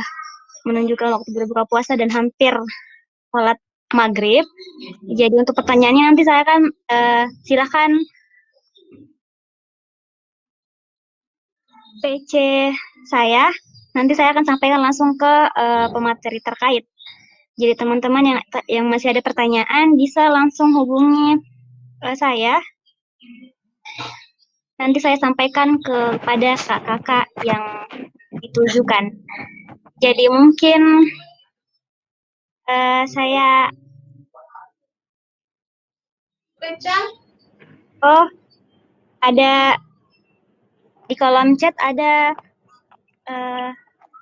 Speaker 3: menunjukkan waktu berbuka puasa dan hampir sholat maghrib. Jadi untuk pertanyaannya nanti saya akan silakan PC saya. Nanti saya akan sampaikan langsung ke pemateri terkait. Jadi teman-teman yang masih ada pertanyaan bisa langsung hubungi saya. Nanti saya sampaikan kepada kakak-kakak yang ditujukan. Jadi mungkin saya ada di kolom chat ada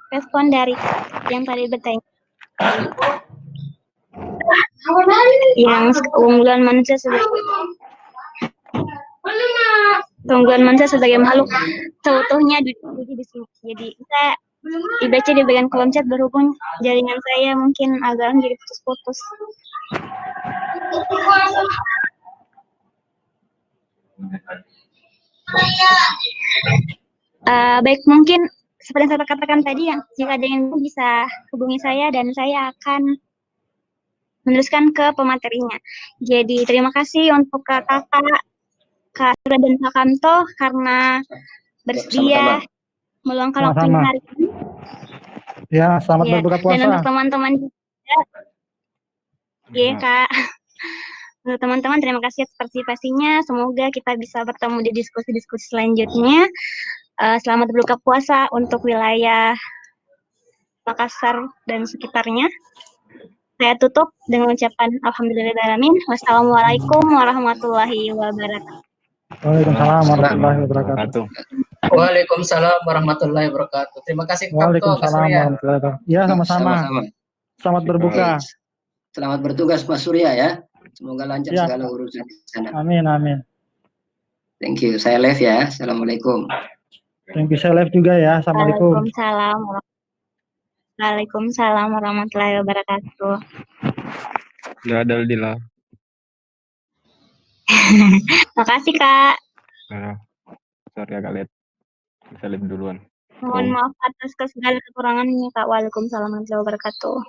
Speaker 3: respon dari yang tadi bertanya. Yang keunggulan manusia sebagai makhluk seutuhnya diuji di sini. Jadi bisa dibaca di bagian kolom chat, berhubung jaringan saya mungkin agak jadi putus-putus. Baik, mungkin seperti yang saya katakan tadi, yang jika ada yang bisa hubungi saya dan saya akan meneruskan ke pematerinya. Jadi terima kasih untuk kakak Kak Surya dan Kak Kamto karena bersedia meluangkan waktunya hari ini.
Speaker 4: Ya, selamat berbuka puasa.
Speaker 3: Dan untuk teman-teman juga, ya Kak. Untuk teman-teman, terima kasih atas partisipasinya. Semoga kita bisa bertemu di diskusi-diskusi selanjutnya. Selamat berbuka puasa untuk wilayah Makassar dan sekitarnya. Saya tutup dengan ucapan alhamdulillahirrahmanirrahim. Wassalamualaikum warahmatullahi wabarakatuh.
Speaker 4: Waalaikumsalam warahmatullahi wabarakatuh.
Speaker 5: Waalaikumsalam warahmatullahi wabarakatuh. Terima kasih Kamto, Kak
Speaker 4: Waalaikumsalam
Speaker 5: Surya.
Speaker 4: warahmatullahi wabarakatuh. Ya, sama-sama. Selamat berbuka.
Speaker 1: Selamat bertugas Mas Surya ya. Semoga lancar
Speaker 4: Siap.
Speaker 1: segala urusan di sana.
Speaker 4: Amin, amin.
Speaker 1: Thank you. Saya live ya. Assalamualaikum.
Speaker 4: Thank you, saya live juga ya. Assalamualaikum.
Speaker 3: Waalaikumsalam warahmatullahi wabarakatuh.
Speaker 6: Udah ada Dila.
Speaker 3: Makasih Kak.
Speaker 6: Nah, sorry agak late. Bisa live duluan.
Speaker 3: Mohon maaf atas segala kekurangannya Kak. Waalaikumsalam warahmatullahi wabarakatuh.